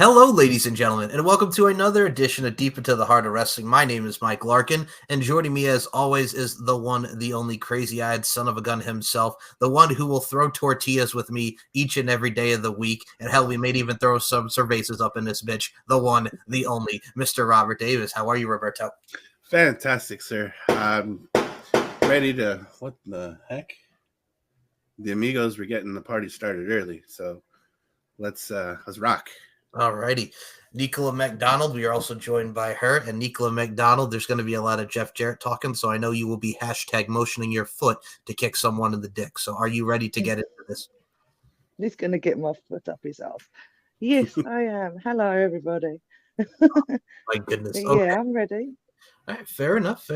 Hello, ladies and gentlemen, and welcome to another edition of Deep Into the Heart of Wrestling. My name is Mike Larkin, and joining me as always is the one, the only crazy-eyed son of a gun himself, the one who will throw tortillas with me each and every day of the week, and hell, we may even throw some cervezas up in this bitch, the one, the only, Mr. Robert Davis. How are you, Roberto? Fantastic, sir. I'm ready to, what the heck? The amigos were getting the party started early, so let's rock. Alrighty. Nicola McDonald, we are also joined by her. And Nicola McDonald, there's going to be a lot of Jeff Jarrett talking, so I know you will be hashtag motioning your foot to kick someone in the dick. So are you ready to get into this? He's going to get my foot up his ass. Yes, I am. Hello, everybody. My goodness. Okay. Yeah, I'm ready. All right, fair enough.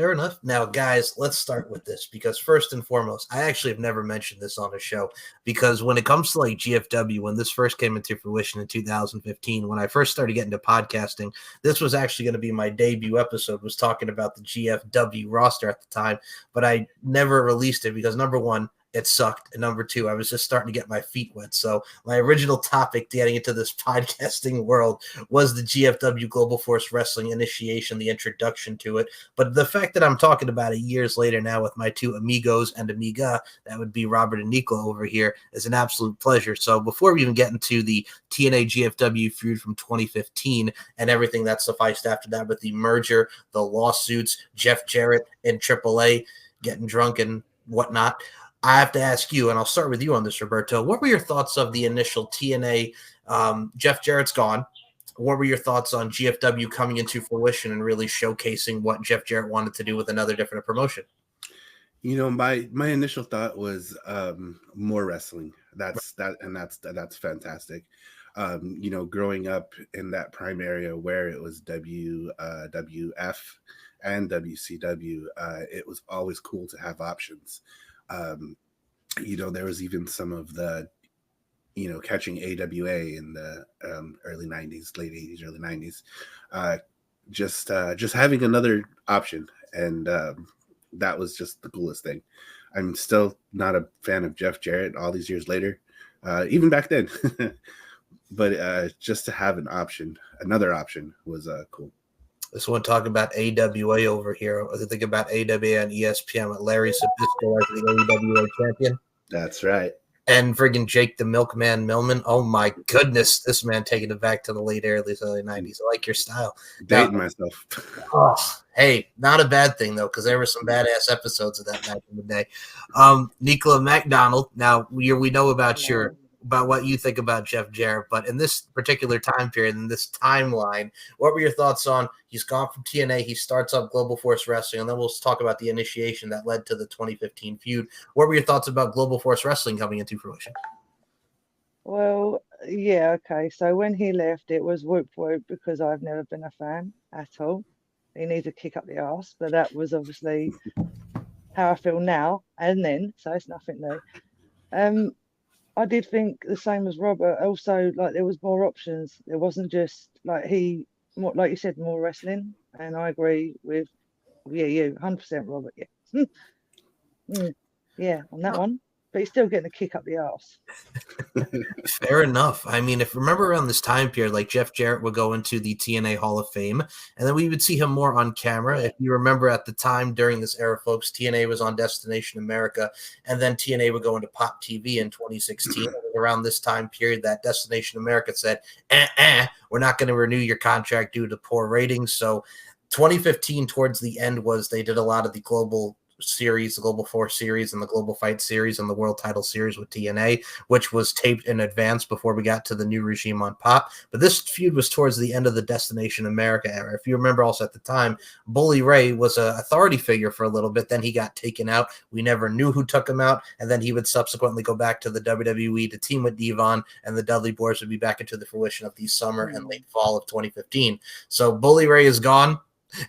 Now, guys, let's start with this because first and foremost, I actually have never mentioned this on a show because when it comes to like GFW, when this first came into fruition in 2015, when I first started getting to podcasting, this was actually going to be my debut episode, was talking about the GFW roster at the time, but I never released it because number one, it sucked. And number two, I was just starting to get my feet wet. So my original topic getting into this podcasting world was the GFW Global Force Wrestling initiation, the introduction to it. But the fact that I'm talking about it years later now with my two amigos and amiga, that would be Robert and Nicola over here, is an absolute pleasure. So before we even get into the TNA-GFW feud from 2015 and everything that sufficed after that with the merger, the lawsuits, Jeff Jarrett in AAA getting drunk and whatnot, I have to ask you, and I'll start with you on this, Roberto. What were your thoughts of the initial TNA? Jeff Jarrett's gone. What were your thoughts on GFW coming into fruition and really showcasing what Jeff Jarrett wanted to do with another different promotion? You know, my initial thought was more wrestling. That's fantastic. You know, growing up in that prime area where it was WWF and WCW, it was always cool to have options. You know, there was even some of the, you know, catching AWA in the early 90s, late 80s, early 90s, just having another option. And that was just the coolest thing. I'm still not a fan of Jeff Jarrett all these years later, even back then. But just to have an option, another option was cool. This one talking about AWA over here. I think about AWA and ESPN with Larry Sabisco as the AWA champion. That's right. And friggin' Jake the Milkman Millman. Oh my goodness, this man taking it back to the late early 90s. I like your style. Dating myself. Hey, not a bad thing though, because there were some badass episodes of that back in the day. Nicola McDonald. Now we know about what you think about Jeff Jarrett, but in this particular time period, in this timeline, what were your thoughts on he's gone from TNA, he starts up Global Force Wrestling, and then we'll talk about the initiation that led to the 2015 feud. What were your thoughts about Global Force Wrestling coming into fruition? Well, yeah, okay. So when he left, it was whoop whoop because I've never been a fan at all. He needs a kick up the arse, but that was obviously how I feel now and then, so it's nothing new. I did think the same as Robert. Also, like there was more options. There wasn't just like like you said, more wrestling. And I agree with you 100%, Robert. Yeah, yeah, on that one. But he's still getting a kick up the arse. Fair enough. I mean, if remember around this time period, like Jeff Jarrett would go into the TNA Hall of Fame, and then we would see him more on camera. If you remember at the time during this era, folks, TNA was on Destination America, and then TNA would go into Pop TV in 2016. Around this time period, that Destination America said, we're not going to renew your contract due to poor ratings. So 2015 towards the end they did a lot of the global series, the Global Force series and the Global Fight series and the World Title series with TNA, which was taped in advance before we got to the new regime on Pop. But this feud was towards the end of the Destination America era. If you remember also at the time, Bully Ray was an authority figure for a little bit. Then he got taken out. We never knew who took him out. And then he would subsequently go back to the WWE to team with Devon, and the Dudley Boys would be back into the fruition of the summer and late fall of 2015. So Bully Ray is gone.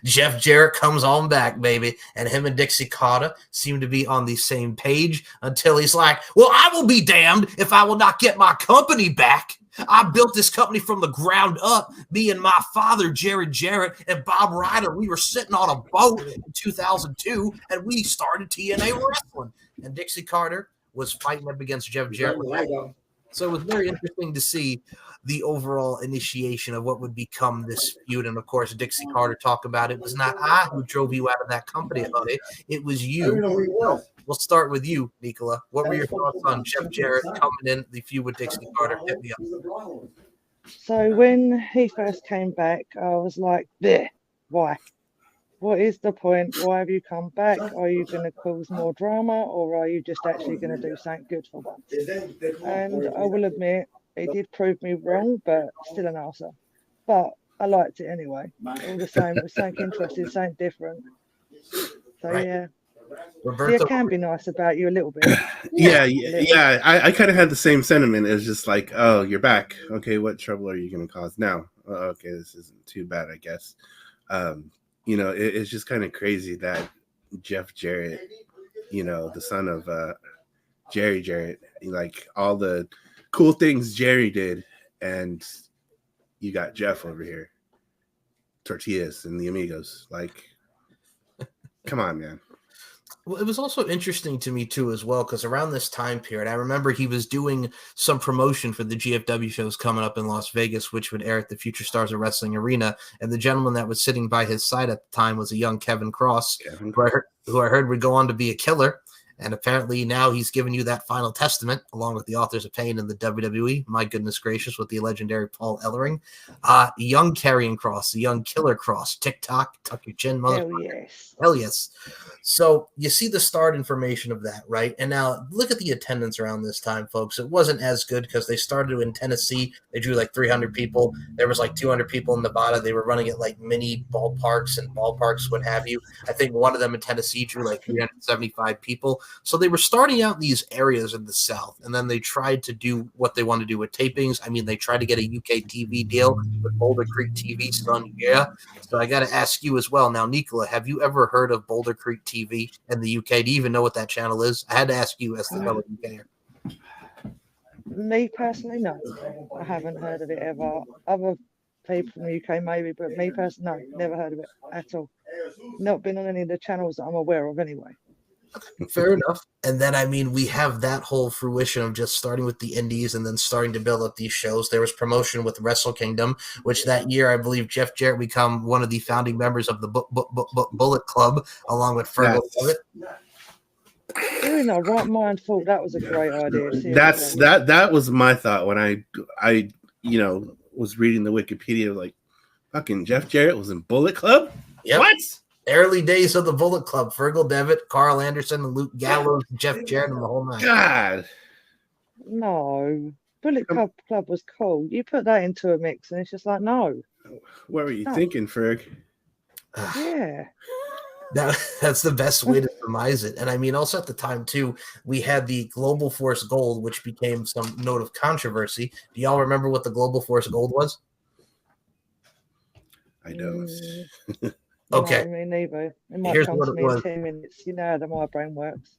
Jeff Jarrett comes on back, baby, and him and Dixie Carter seem to be on the same page until he's like, well, I will be damned if I will not get my company back. I built this company from the ground up. Me and my father, Jared Jarrett, and Bob Ryder, we were sitting on a boat in 2002, and we started TNA Wrestling. And Dixie Carter was fighting up against Jeff Jarrett. So it was very interesting to see the overall initiation of what would become this feud. And of course, Dixie Carter talked about it was not I who drove you out of that company, honey. It was you. So we'll start with you, Nicola. What were your thoughts on Jeff Jarrett coming in the feud with Dixie Carter? Hit me up. So when he first came back, I was like, "There, why? What is the point? Why have you come back? Are you going to cause more drama, or are you just actually going to do something good for once?" And I will admit, he did prove me wrong, but still an arsehole. But I liked it anyway. All the same, it was something interesting, something different. So Right. yeah. Roberto, See, I can be nice about you a little bit. Yeah. I kind of had the same sentiment. It was just like, oh, you're back. Okay, what trouble are you going to cause now? Okay, this isn't too bad, I guess. It's just kind of crazy that Jeff Jarrett, the son of Jerry Jarrett, like all the cool things Jerry did, and you got Jeff over here, tortillas and the amigos. Like, come on, man. Well, it was also interesting to me too, as well, because around this time period, I remember he was doing some promotion for the GFW shows coming up in Las Vegas, which would air at the Future Stars of Wrestling Arena. And the gentleman that was sitting by his side at the time was a young Kevin Cross, who I heard would go on to be a killer. And apparently now he's given you that final testament, along with the Authors of Pain in the WWE. My goodness gracious, with the legendary Paul Ellering. Young Karrion Cross, the young Killer Cross. TikTok, tuck your chin, motherfucker. Hell yes. Hell yes. So you see the start information of that, right? And now look at the attendance around this time, folks. It wasn't as good because they started in Tennessee. They drew like 300 people. There was like 200 people in Nevada. They were running it like mini ballparks and ballparks, what have you. I think one of them in Tennessee drew like 375 people. So they were starting out in these areas in the South, and then they tried to do what they want to do with tapings. I mean, they tried to get a UK TV deal with Boulder Creek TV, son. Yeah. So I got to ask you as well. Now, Nicola, have you ever heard of Boulder Creek TV in the UK? Do you even know what that channel is? I had to ask you as the fellow UKer. Me personally, no. I haven't heard of it ever. Other people from the UK maybe, but me personally, no, never heard of it at all. Not been on any of the channels that I'm aware of anyway. Fair enough. And then, I mean, we have that whole fruition of just starting with the indies and then starting to build up these shows. There was promotion with Wrestle Kingdom, which that year, I believe Jeff Jarrett become one of the founding members of the Bullet Club, along with Fergal. Who in our right mind thought that was a great idea? Seriously. That was my thought when I was reading the Wikipedia, like, fucking Jeff Jarrett was in Bullet Club? Yep. What? Early days of the Bullet Club. Fergal Devitt, Carl Anderson, and Luke Gallows, Jeff Jarrett, and the whole nine. God. No. Bullet Club was cool. You put that into a mix and it's just like, no. What were you thinking, Ferg? Yeah. That's the best way to surmise it. And I mean, also at the time, too, we had the Global Force Gold, which became some note of controversy. Do y'all remember what the Global Force Gold was? I don't. Okay. No, me neither. It might Here's come what to it me was. in 10 minutes. You know how my brain works.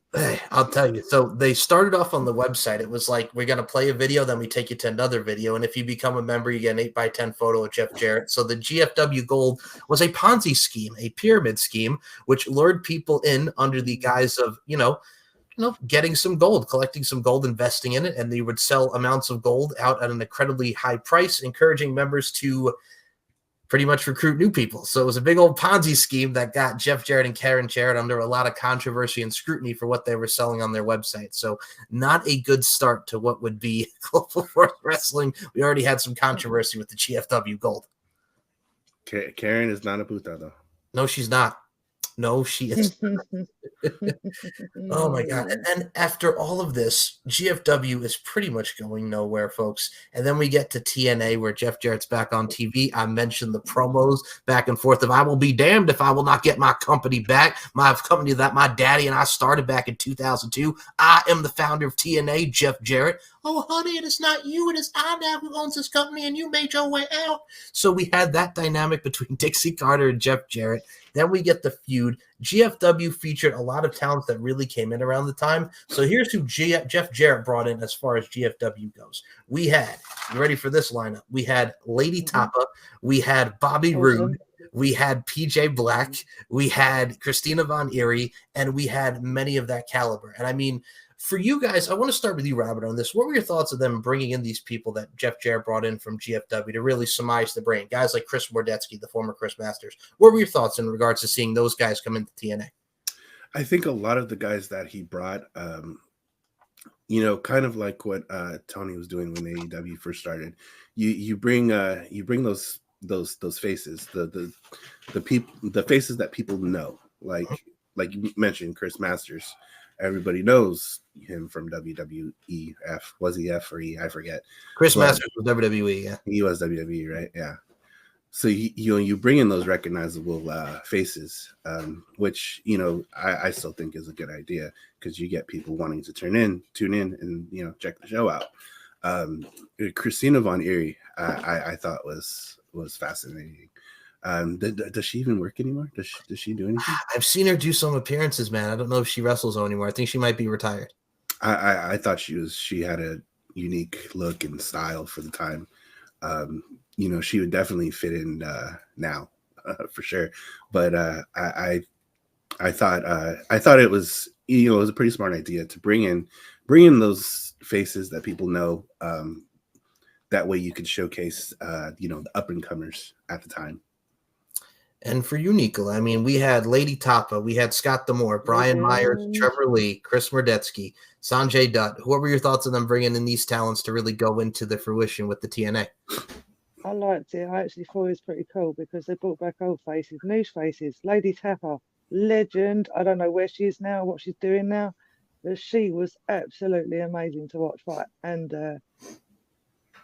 I'll tell you. So they started off on the website. It was like, we're going to play a video, then we take you to another video. And if you become a member, you get an 8x10 photo of Jeff Jarrett. So the GFW Gold was a Ponzi scheme, a pyramid scheme, which lured people in under the guise of, getting some gold, collecting some gold, investing in it. And they would sell amounts of gold out at an incredibly high price, encouraging members to pretty much recruit new people. So it was a big old Ponzi scheme that got Jeff Jarrett and Karen Jarrett under a lot of controversy and scrutiny for what they were selling on their website. So not a good start to what would be Global Force Wrestling. We already had some controversy with the GFW Gold. Karen is not a puta, though. No, she's not. No, she is. Oh my God. And then after all of this, GFW is pretty much going nowhere, folks. And then we get to TNA, where Jeff Jarrett's back on TV. I mentioned the promos back and forth of, I will be damned if I will not get my company back. My company that my daddy and I started back in 2002. I am the founder of TNA, Jeff Jarrett. Oh, honey, it is not you. It is I now who owns this company, and you made your way out. So we had that dynamic between Dixie Carter and Jeff Jarrett. Then we get the feud. GFW featured a lot of talents that really came in around the time. So here's who Jeff Jarrett brought in as far as GFW goes. We had, you ready for this lineup? We had Lady Tapa. We had Bobby Roode. We had PJ Black. We had Christina Von Eerie. And we had many of that caliber. And I mean, For you guys, I want to start with you, Robert, on this. What were your thoughts of them bringing in these people that Jeff Jarrett brought in from GFW to really surmise the brand? Guys like Chris Wardetsky, the former Chris Masters. What were your thoughts in regards to seeing those guys come into TNA? I think a lot of the guys that he brought, kind of like what Tony was doing when AEW first started. You bring those faces, the faces that people know, like you mentioned, Chris Masters. Everybody knows him from WWE. Was he F or E? I forget. Chris Masters was WWE. Yeah, he was WWE, right? Yeah. So you bring in those recognizable faces, which I still think is a good idea because you get people wanting to tune in, and check the show out. Christina Von Eerie, I thought was fascinating. Does she even work anymore? Does she do anything? I've seen her do some appearances, man. I don't know if she wrestles anymore. I think she might be retired. I thought she had a unique look and style for the time. She would definitely fit in now for sure. But I thought it was it was a pretty smart idea to bring in those faces that people know. That way you could showcase the up and comers at the time. And for you, Nicola, I mean, we had Lady Tapa, we had Scott D'Amore, Brian Myers, Trevor Lee, Chris Murdetsky, Sanjay Dutt. What were your thoughts on them bringing in these talents to really go into the fruition with the TNA? I liked it. I actually thought it was pretty cool because they brought back old faces, new faces. Lady Tapa, legend. I don't know where she is now, what she's doing now, but she was absolutely amazing to watch fight. And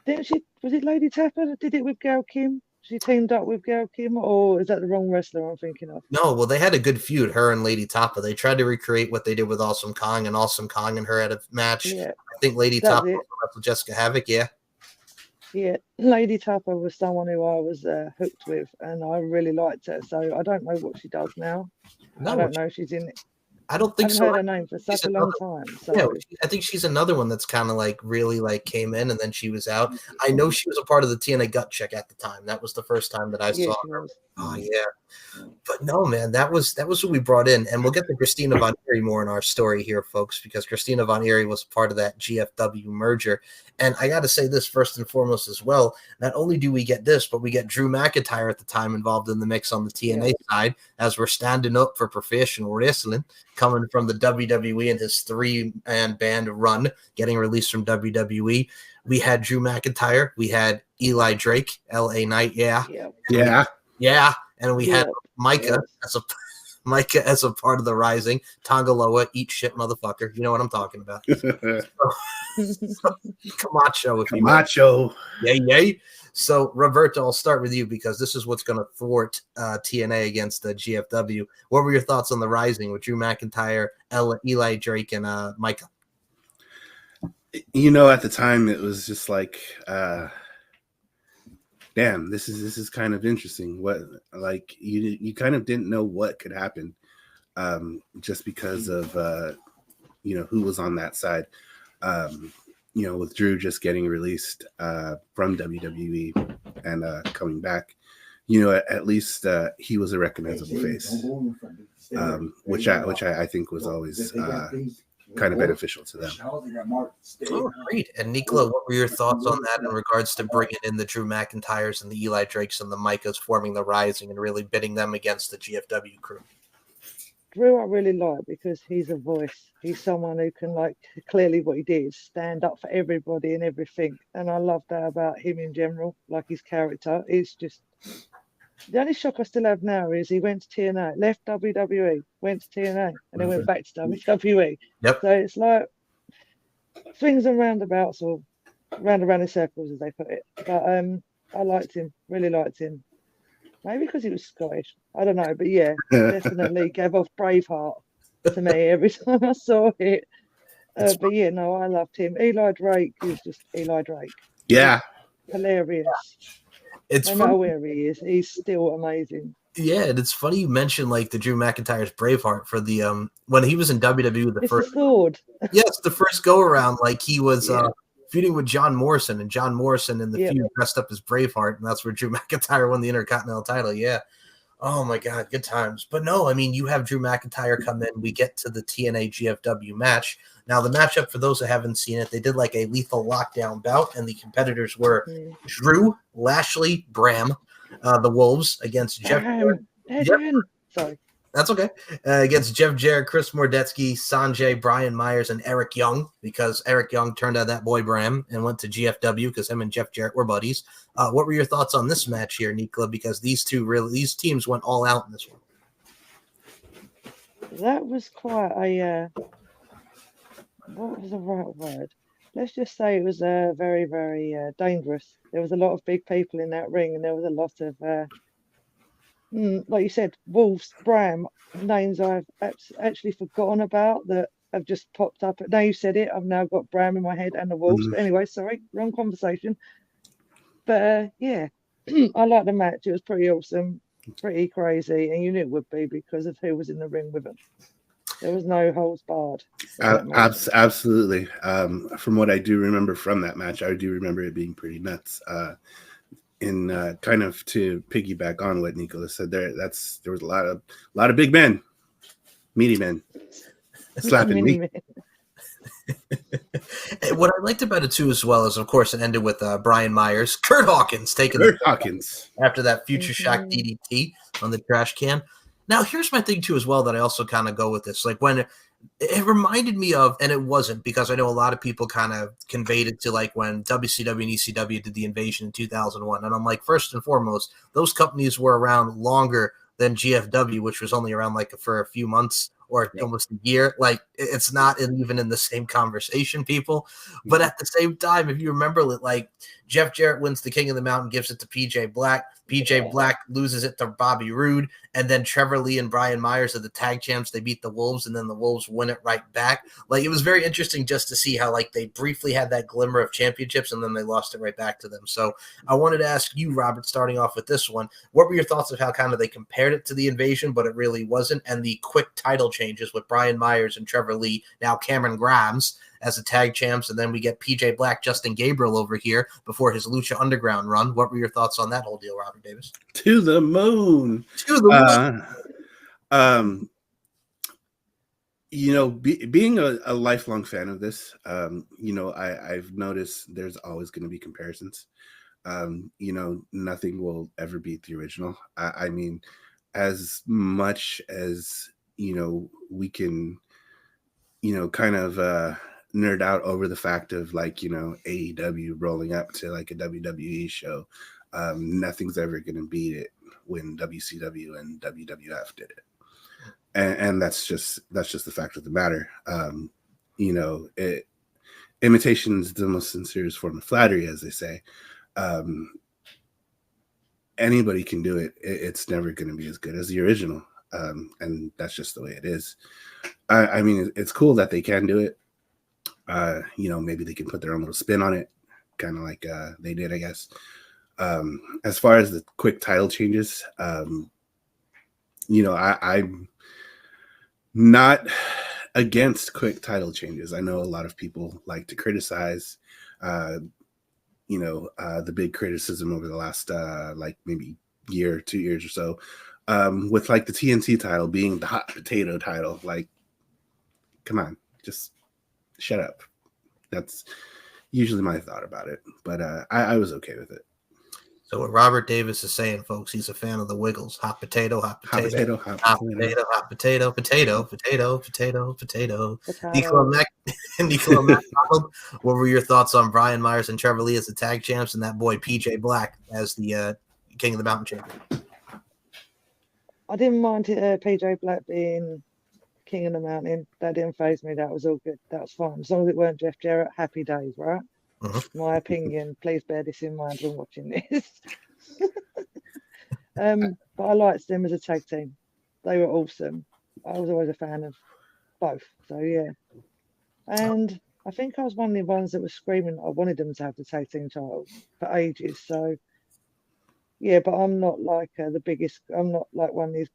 was it Lady Tapa that did it with Gail Kim? She teamed up with Gail Kim, or is that the wrong wrestler I'm thinking of? No, well, they had a good feud, her and Lady Tapa. They tried to recreate what they did with Awesome Kong, and Awesome Kong and her had a match. Yeah, I think Lady Tapa wrestled Jessica Havoc, yeah. Yeah, Lady Tapa was someone who I was hooked with, and I really liked her. So I don't know what she does now. No, I don't know if she's in it. I don't think so. I haven't heard her name for such a long time. So. Yeah, I think she's another one that's kind of like really like came in and then she was out. I know she was a part of the TNA Gut Check at the time. That was the first time that I saw her. Oh yeah, but no, man, that was what we brought in, and we'll get to Christina Von Eerie more in our story here, folks, because Christina Von Eerie was part of that GFW merger. And I got to say this first and foremost as well. Not only do we get this, but we get Drew McIntyre at the time involved in the mix on the TNA side as we're standing up for professional wrestling, coming from the WWE and his 3-man band run, getting released from WWE. We had Drew McIntyre. We had Eli Drake, LA Knight. Yeah. And we had Micah as a part of the Rising. Tongaloa, eat shit, motherfucker. You know what I'm talking about. Camacho, if you Camacho. Yay. So, Roberto, I'll start with you because this is what's going to thwart TNA against the GFW. What were your thoughts on the Rising with Drew McIntyre, Eli Drake, and Micah? At the time, it was just like, damn, this is kind of interesting. What, like, you kind of didn't know what could happen, just because of who was on that side. With Drew just getting released from WWE and coming back, at least he was a recognizable face, which I think was always kind of beneficial to them. Oh, great. And Nicola, what were your thoughts on that in regards to bringing in the Drew McIntyres and the Eli Drakes and the Micahs, forming the Rising and really bidding them against the GFW crew? Drew I really like because he's a voice. He's someone who can, like, clearly what he did is stand up for everybody and everything. And I love that about him in general, like his character. It's just, the only shock I still have now is he went to TNA, left WWE, went to TNA, and then went back to WWE. Yep. So it's like swings and roundabouts, or round around in circles, as they put it. But I liked him, really liked him. Maybe because he was Scottish. I don't know. But yeah, definitely gave off Braveheart to me every time I saw it. But yeah, no, I loved him. Eli Drake is just Eli Drake. Yeah. He's hilarious. It's no matter where he is, he's still amazing. Yeah, and it's funny you mentioned like the Drew McIntyre's Braveheart for the when he was in WWE the sword. Yes, the first go around, like he was feuding with John Morrison, and John Morrison in the feud dressed up as Braveheart, and that's where Drew McIntyre won the Intercontinental title. Yeah. Oh my God, good times. But no, I mean, you have Drew McIntyre come in. We get to the TNA-GFW match. Now, the matchup, for those that haven't seen it, they did like a lethal lockdown bout, and the competitors were Drew, Lashley, Bram, the Wolves against Jeff Jarrett. Legend. Sorry. That's okay. Against Jeff Jarrett, Chris Mordetsky, Sanjay, Brian Myers, and Eric Young, because Eric Young turned out that boy Bram and went to GFW because him and Jeff Jarrett were buddies. What were your thoughts on this match here, Nicola? Because these teams went all out in this one. That was quite a what was the right word? Let's just say it was very, very dangerous. There was a lot of big people in that ring, and there was a lot of like you said, Wolves, Bram, names I've actually forgotten about that have just popped up. Now you said it, I've now got Bram in my head and the Wolves. But anyway, sorry, wrong conversation. But yeah, I like the match. It was pretty awesome, pretty crazy, and you knew it would be because of who was in the ring with them. There was no holds barred. Absolutely. From what I do remember from that match, I do remember it being pretty nuts. And kind of to piggyback on what Nicola said there, there was a lot of big men, meaty men, slapping me. What I liked about it too, as well, is of course it ended with Brian Myers, Kurt Hawkins taking Hawkins after that Future Shock DDT on the trash can. Now, here's my thing too, as well, that I also kind of go with this. Like when it reminded me of, and it wasn't, because I know a lot of people kind of conveyed it to like when WCW and ECW did the invasion in 2001. And I'm like, first and foremost, those companies were around longer than GFW, which was only around like for a few months or almost a year. Like it's not even in the same conversation, people. But at the same time, if you remember, like Jeff Jarrett wins the King of the Mountain, gives it to PJ Black. PJ Black loses it to Bobby Roode, and then Trevor Lee and Brian Myers are the tag champs. They beat the Wolves, and then the Wolves win it right back. Like it was very interesting just to see how like they briefly had that glimmer of championships, and then they lost it right back to them. So I wanted to ask you, Robert, starting off with this one, what were your thoughts of how kind of they compared it to the invasion, but it really wasn't, and the quick title changes with Brian Myers and Trevor Lee, now Cameron Grimes as the tag champs, and then we get PJ Black, Justin Gabriel over here before his Lucha Underground run. What were your thoughts on that whole deal, Robert Davis? To the moon. To the moon. You know, being a lifelong fan of this, you know, I've noticed there's always going to be comparisons. You know, nothing will ever beat the original. I mean, as much as, you know, we can, you know, kind of nerd out over the fact of like, you know, AEW rolling up to like a WWE show. Nothing's ever going to beat it when WCW and WWF did it. And that's just the fact of the matter. You know, imitation is the most sincerest form of flattery, as they say. Anybody can do it. It's never going to be as good as the original. And that's just the way it is. I mean, it's cool that they can do it. You know, maybe they can put their own little spin on it, kind of like they did, I guess. As far as the quick title changes, you know, I'm not against quick title changes. I know a lot of people like to criticize, you know, the big criticism over the last like maybe year, 2 years or so, with like the TNT title being the hot potato title. Like, come on, just shut up. That's usually my thought about it, but I was okay with it. So what Robert Davis is saying, folks, he's a fan of the Wiggles. Hot potato, hot potato, hot potato, hot potato, potato, potato, potato, potato. Nicola McDonald, what were your thoughts on Brian Myers and Trevor Lee as the tag champs, and that boy PJ Black as the King of the Mountain champion? I didn't mind PJ Black being King of the Mountain. That didn't faze me. That was all good. That was fine. As long as it weren't Jeff Jarrett, happy days, right? My opinion. Please bear this in mind when watching this. But I liked them as a tag team. They were awesome. I was always a fan of both. So yeah. And I think I was one of the ones that was screaming I wanted them to have the tag team titles for ages. So yeah, but I'm not like the biggest. I'm not like one of these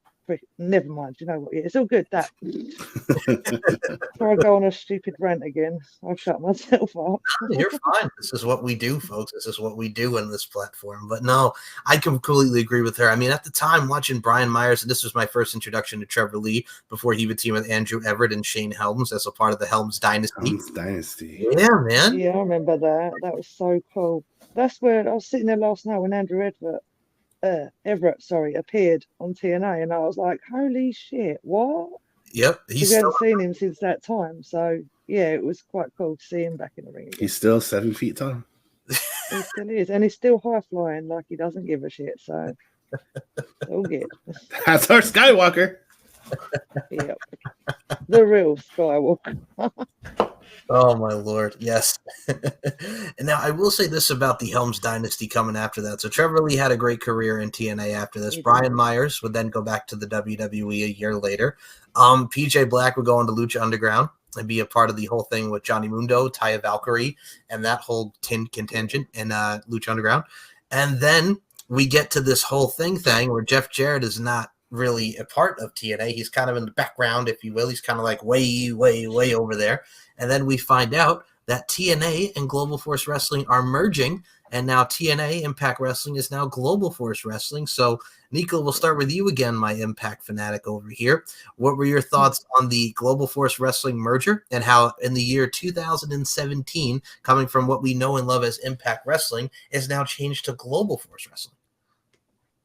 Never mind. You know what? Yeah, it's all good. That before I go on a stupid rant again, I'll shut myself up. You're fine. This is what we do, folks. This is what we do in this platform. But no, I completely agree with her. I mean, at the time, watching Brian Myers, and this was my first introduction to Trevor Lee before he would team with Andrew Everett and Shane Helms as a part of the Helms Dynasty. Helms Dynasty. Yeah, man. Yeah, I remember that. That was so cool. That's where I was sitting there last night when Andrew Everett, appeared on TNA, and I was like, "Holy shit, what?" Yep, Because we hadn't seen him since that time. So yeah, it was quite cool to see him back in the ring again. He's still 7 feet tall. He still is, and he's still high flying, like he doesn't give a shit. So all good. That's our Skywalker. Yep, the real Skywalker. Oh my lord, yes. And now I will say this about the Helms Dynasty coming after that. So Trevor Lee had a great career in TNA after this. Brian Myers would then go back to the WWE a year later. PJ Black would go into Lucha Underground and be a part of the whole thing with Johnny Mundo, Taya Valkyrie, and that whole contingent in Lucha Underground. And then we get to this whole thing where Jeff Jarrett is not really a part of TNA. He's kind of in the background, if you will. He's kind of like way, way, way over there. And then we find out that TNA and Global Force Wrestling are merging, and now TNA Impact Wrestling is now Global Force Wrestling. So, Nico, we'll start with you again, my Impact fanatic over here. What were your thoughts on the Global Force Wrestling merger and how in the year 2017, coming from what we know and love as Impact Wrestling, is now changed to Global Force Wrestling?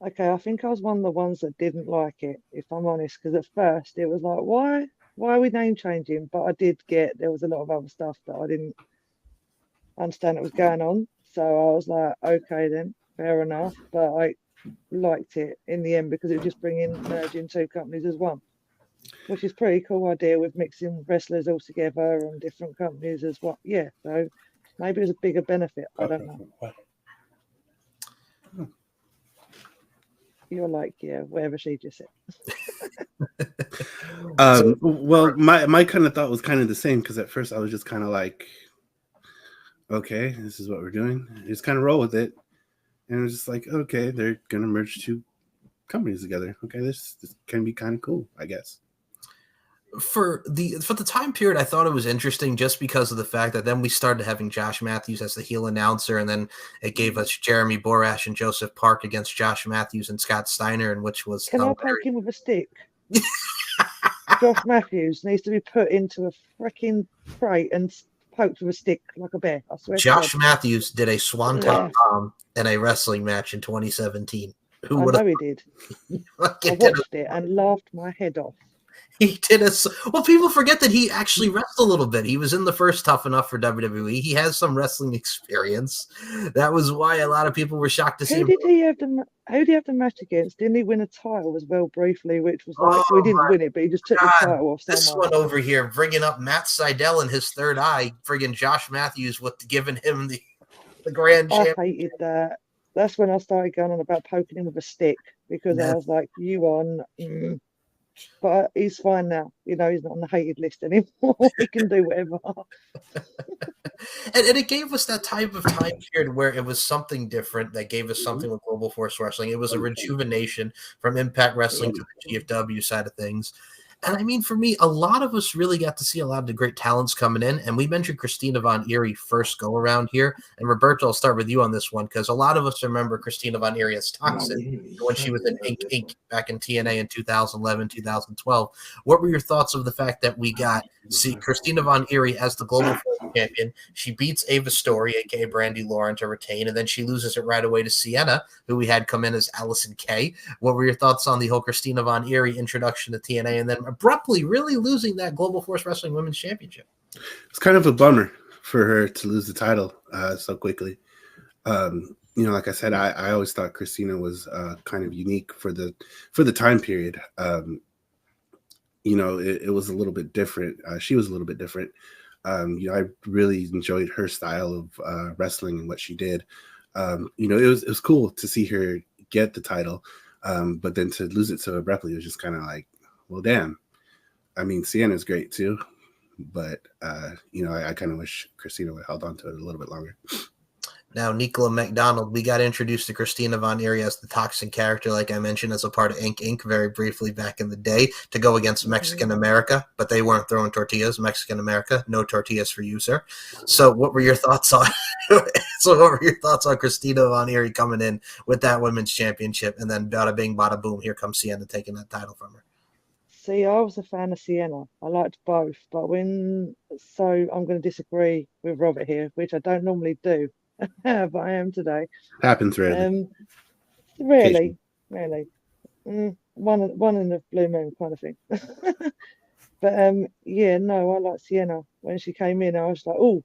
Okay, I think I was one of the ones that didn't like it, if I'm honest, because at first it was like, why are we name changing? But I did there was a lot of other stuff that I didn't understand that was going on. So I was like, okay then, fair enough. But I liked it in the end because it was just merging two companies as one, which is pretty cool idea with mixing wrestlers all together and different companies as well. Yeah, so maybe it was a bigger benefit. I don't know. You're like, yeah, whatever she just said. Well, my kind of thought was kind of the same because at first I was just kind of like, okay, this is what we're doing. Just kind of roll with it, and it was just like, okay, they're gonna merge two companies together. Okay, this can be kind of cool, I guess. For the time period, I thought it was interesting just because of the fact that then we started having Josh Matthews as the heel announcer, and then it gave us Jeremy Borash and Joseph Park against Josh Matthews and Scott Steiner, and which was Can I poke him with a stick? Josh Matthews needs to be put into a freaking crate and poked with a stick like a bear. I swear. Josh Matthews did a Swanton Bomb in a wrestling match in 2017. I know he did. I watched it and laughed my head off. He did well, people forget that he actually wrestled a little bit. He was in the first Tough Enough for WWE. He has some wrestling experience. That was why a lot of people were shocked to see him. Who did he have the match against? Didn't he win a title as well briefly, which was like, he didn't win it, but he just took the title off someone. This one over here, bringing up Matt Seidel and his third eye, friggin' Josh Matthews with giving him the grand champion. I hated that. That's when I started going on about poking him with a stick because I was like, you on... But he's fine now. You know, he's not on the hated list anymore. He can do whatever. And it gave us that type of time period where it was something different that gave us something with Global Force Wrestling. It was a rejuvenation from Impact Wrestling to the GFW side of things. And I mean, for me, a lot of us really got to see a lot of the great talents coming in. And we mentioned Christina Von Eerie first go around here. And Roberto, I'll start with you on this one because a lot of us remember Christina Von Eerie as Toxic when she was in Inc. back in TNA in 2011, 2012. What were your thoughts of the fact that we got Christina Von Eerie as the Global Force Champion? She beats Ava Story, a.k.a. Brandy Lauren, to retain, and then she loses it right away to Sienna, who we had come in as Allison Kay. What were your thoughts on the whole Christina Von Eerie introduction to TNA and then abruptly really losing that Global Force Wrestling Women's Championship? It's kind of a bummer for her to lose the title so quickly. You know, like I said, I always thought Christina was kind of unique for the time period. You know, it was a little bit different. She was a little bit different. You know, I really enjoyed her style of wrestling and what she did. You know, it was cool to see her get the title, but then to lose it so abruptly was just kind of like, well, damn. I mean, Sienna's great too, but you know, I kind of wish Christina would have held on to it a little bit longer. Now, Nicola McDonald, we got introduced to Christina Von Eerie as the toxic character, like I mentioned, as a part of Inc. very briefly back in the day to go against Mexican America, but they weren't throwing tortillas. Mexican America, no tortillas for you, sir. So, what were your thoughts on? Christina Von Eerie coming in with that women's championship, and then bada bing, bada boom, here comes Sienna taking that title from her. See, I was a fan of Sienna. I liked both, but I'm going to disagree with Robert here, which I don't normally do, but I am today. Happens rarely. Really. One in the blue moon kind of thing. But yeah, no, I like Sienna. When she came in, I was like, oh,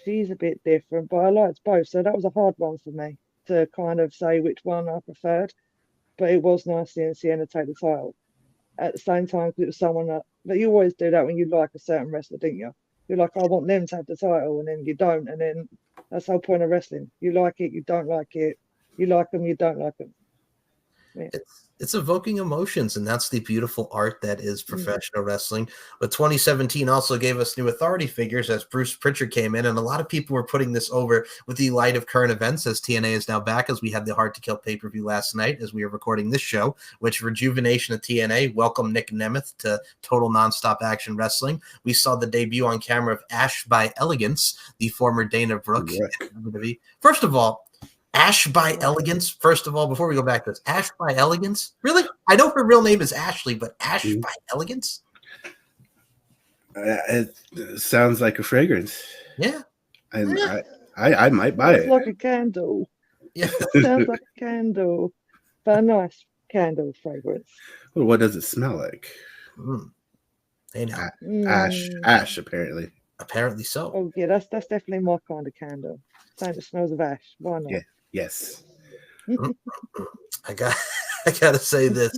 she's a bit different, but I liked both. So that was a hard one for me to kind of say which one I preferred. But it was nice seeing Sienna take the title at the same time because it was someone that you always do that when you like a certain wrestler, didn't you? You're like, I want them to have the title, and then you don't, and then that's the whole point of wrestling. You like it, you don't like it. You like them, you don't like them. Yeah. It's evoking emotions, and that's the beautiful art that is professional wrestling. But 2017 also gave us new authority figures as Bruce Pritchard came in, and a lot of people were putting this over with the light of current events as TNA is now back, as we had the Hard to Kill pay-per-view last night as we are recording this show, which rejuvenation of TNA. Welcome Nick Nemeth to Total Nonstop Action Wrestling. We saw the debut on camera of Ash by Elegance, the former Dana Brooke. Yeah. First of all, Ash by Elegance. First of all, before we go back to this, Ash by Elegance? Really? I know her real name is Ashley, but Ash by Elegance? It sounds like a fragrance. Yeah. And yeah. I might buy it. It's like a candle. Yeah. It sounds like a candle, but a nice candle fragrance. Well, what does it smell like? Hey now. Ash, apparently. Apparently so. Oh, yeah, that's definitely my kind of candle. Something that smells of ash. Why not? Yeah. Yes. I gotta say this.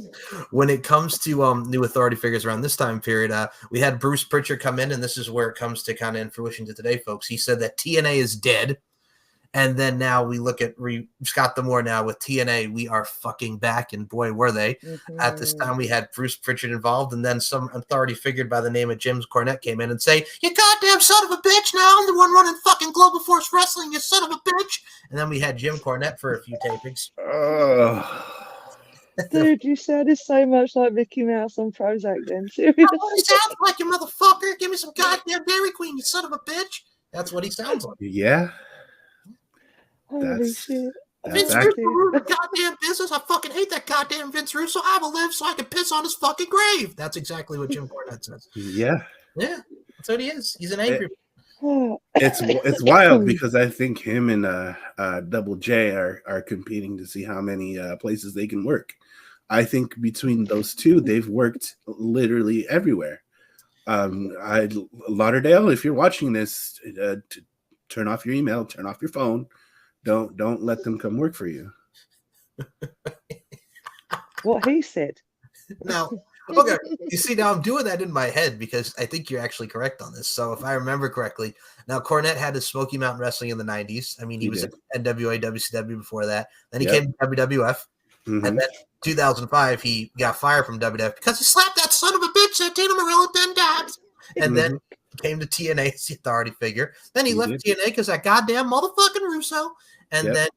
When it comes to new authority figures around this time period, we had Bruce Pritchard come in, and this is where it comes to kind of in fruition to today, folks. He said that TNA is dead. And then now we look at Scott D'Amore now with TNA. We are fucking back, and boy, were they. At this time, we had Bruce Pritchard involved, and then some authority figure by the name of Jim Cornette came in and say, "You goddamn son of a bitch! Now I'm the one running fucking Global Force Wrestling, you son of a bitch!" And then we had Jim Cornette for a few tapings. Dude, you sounded so much like Mickey Mouse on Prozac then. Seriously. He sounds like you motherfucker. Give me some goddamn Dairy Queen, you son of a bitch. That's what he sounds like. Yeah. Holy shit. Vince Russo ruined the goddamn business. I fucking hate that goddamn Vince Russo. I will live so I can piss on his fucking grave. That's exactly what Jim Cornette says. Yeah. Yeah. That's what he is. He's an angry. It's wild because I think him and Double J are competing to see how many places they can work. I think between those two, they've worked literally everywhere. Lauderdale, if you're watching this, turn off your email, turn off your phone. Don't let them come work for you. What he said. Now, okay, you see, now I'm doing that in my head because I think you're actually correct on this. So if I remember correctly, now Cornette had his Smoky Mountain Wrestling in the 90s. I mean, he was at NWA, WCW before that. Then he came to WWF. And then 2005, he got fired from WWF because he slapped that son of a bitch at Tina Morello 10 times. And then came to TNA as the authority figure. Then he left TNA because that goddamn motherfucking Russo. And then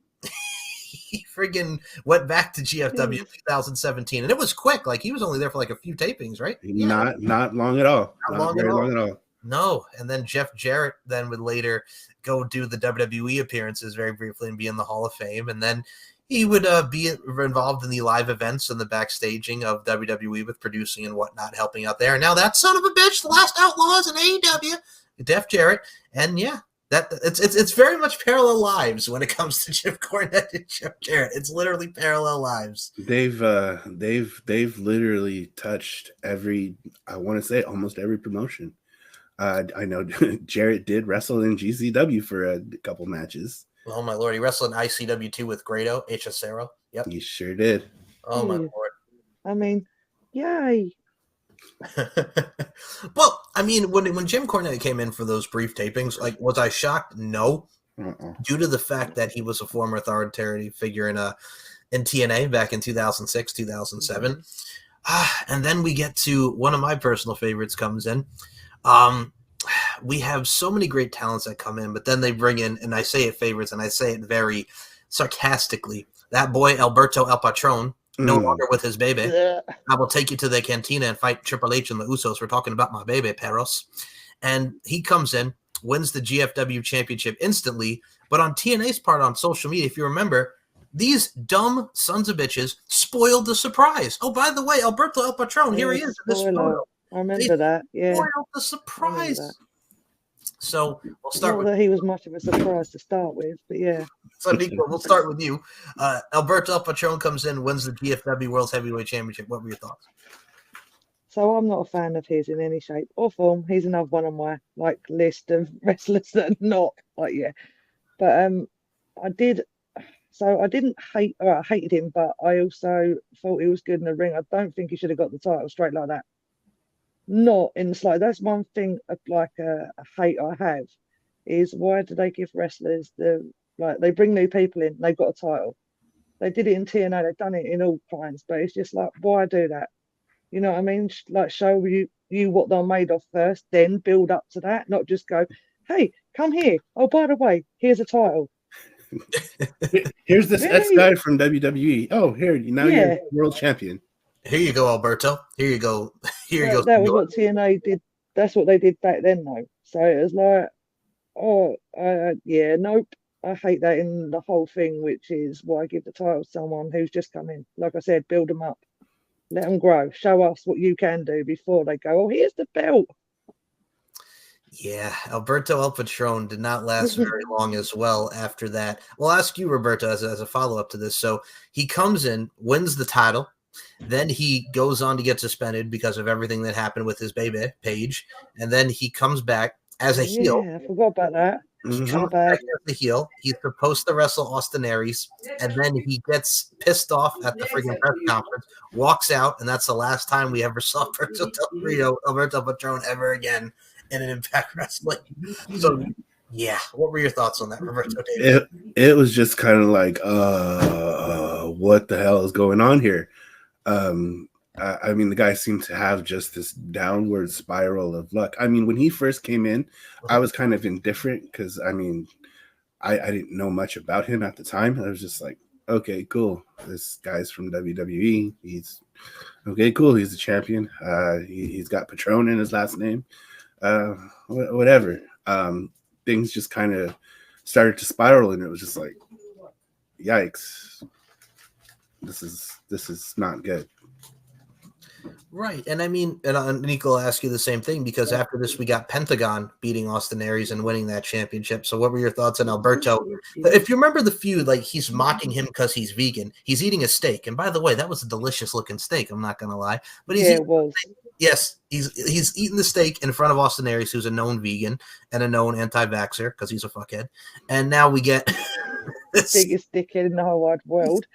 he friggin' went back to GFW in 2017. And it was quick. Like, he was only there for like a few tapings, right? Not long at all. Not very long at all. No. And then Jeff Jarrett then would later go do the WWE appearances very briefly and be in the Hall of Fame. And then he would be involved in the live events and the backstaging of WWE with producing and whatnot, helping out there. And now that son of a bitch, the last Outlaws in AEW, Jeff Jarrett. And yeah, that it's very much parallel lives when it comes to Jim Cornette and Jeff Jarrett. It's literally parallel lives. They've literally touched every, I want to say almost every promotion. I know Jarrett did wrestle in GCW for a couple matches. Oh my lord, he wrestled in ICW2 with Grado, Hechicero. Yep. He sure did. Oh my lord. I mean, yay. Well, I mean, when Jim Cornette came in for those brief tapings, like, was I shocked? No. Due to the fact that he was a former authority figure in TNA back in 2006, 2007. And then we get to one of my personal favorites comes in. we have so many great talents that come in, but then they bring in, and I say it favorites, and I say it very sarcastically, that boy Alberto El Patron, no longer with his baby. I will take you to the cantina and fight Triple H and the Usos. We're talking about my baby, Perros. And he comes in, wins the GFW championship instantly. But on TNA's part on social media, if you remember, these dumb sons of bitches spoiled the surprise. Oh, by the way, Alberto El Patron, here he is in this photo. I remember that. Yeah. Spoiled the surprise. So we'll start Not with that he was much of a surprise to start with, but yeah. So Nico, we'll start with you. Alberto El Patron comes in, wins the GFW World Heavyweight Championship. What were your thoughts? So I'm not a fan of his in any shape or form. He's another one on my list of wrestlers that are not But I didn't hate, or I hated him, but I also thought he was good in the ring. I don't think he should have got the title straight like that. Not in the slightest. That's one thing a hate I have is why do they give wrestlers they bring new people in, they've got a title. They did it in TNA, they've done it in all kinds, but it's just like, why do that? You know what I mean? Show you what they're made of first, then build up to that, not just go, hey, come here. Oh, by the way, here's a title. Here's this X guy from WWE. Oh, here, now you're world champion. Here you go, Alberto. Here you go. Here you go. That was what TNA did. That's what they did back then, though. So it was like, nope. I hate that in the whole thing, which is why I give the title to someone who's just come in. Like I said, build them up. Let them grow. Show us what you can do before they go, oh, here's the belt. Yeah, Alberto El Patron did not last very long as well after that. We'll ask you, Roberto, as a follow-up to this. So he comes in, wins the title. Then he goes on to get suspended because of everything that happened with his baby, Paige. And then he comes back as a heel. Yeah, I forgot about that. He comes back as the heel. He's supposed to wrestle Austin Aries. And then he gets pissed off at the freaking press conference, walks out, and that's the last time we ever saw Alberto Patron ever again in an Impact Wrestling. So, yeah, what were your thoughts on that, Roberto Davis? It was just kind of like, what the hell is going on here? I mean, the guy seemed to have just this downward spiral of luck. I mean, when he first came in, I was kind of indifferent because, I mean, I didn't know much about him at the time. I was just like, okay, cool. This guy's from WWE. He's okay, cool. He's a champion. He's got Patron in his last name. Whatever. Things just kind of started to spiral, and it was just like, yikes. This is not good. Right. And I mean, and Nico will ask you the same thing because after this, we got Pentagon beating Austin Aries and winning that championship. So what were your thoughts on Alberto? If you remember the feud, like he's mocking him because he's vegan. He's eating a steak. And by the way, that was a delicious looking steak. I'm not going to lie. But he's he's eating the steak in front of Austin Aries, who's a known vegan and a known anti-vaxxer because he's a fuckhead. And now we get this biggest dickhead in the whole wide world.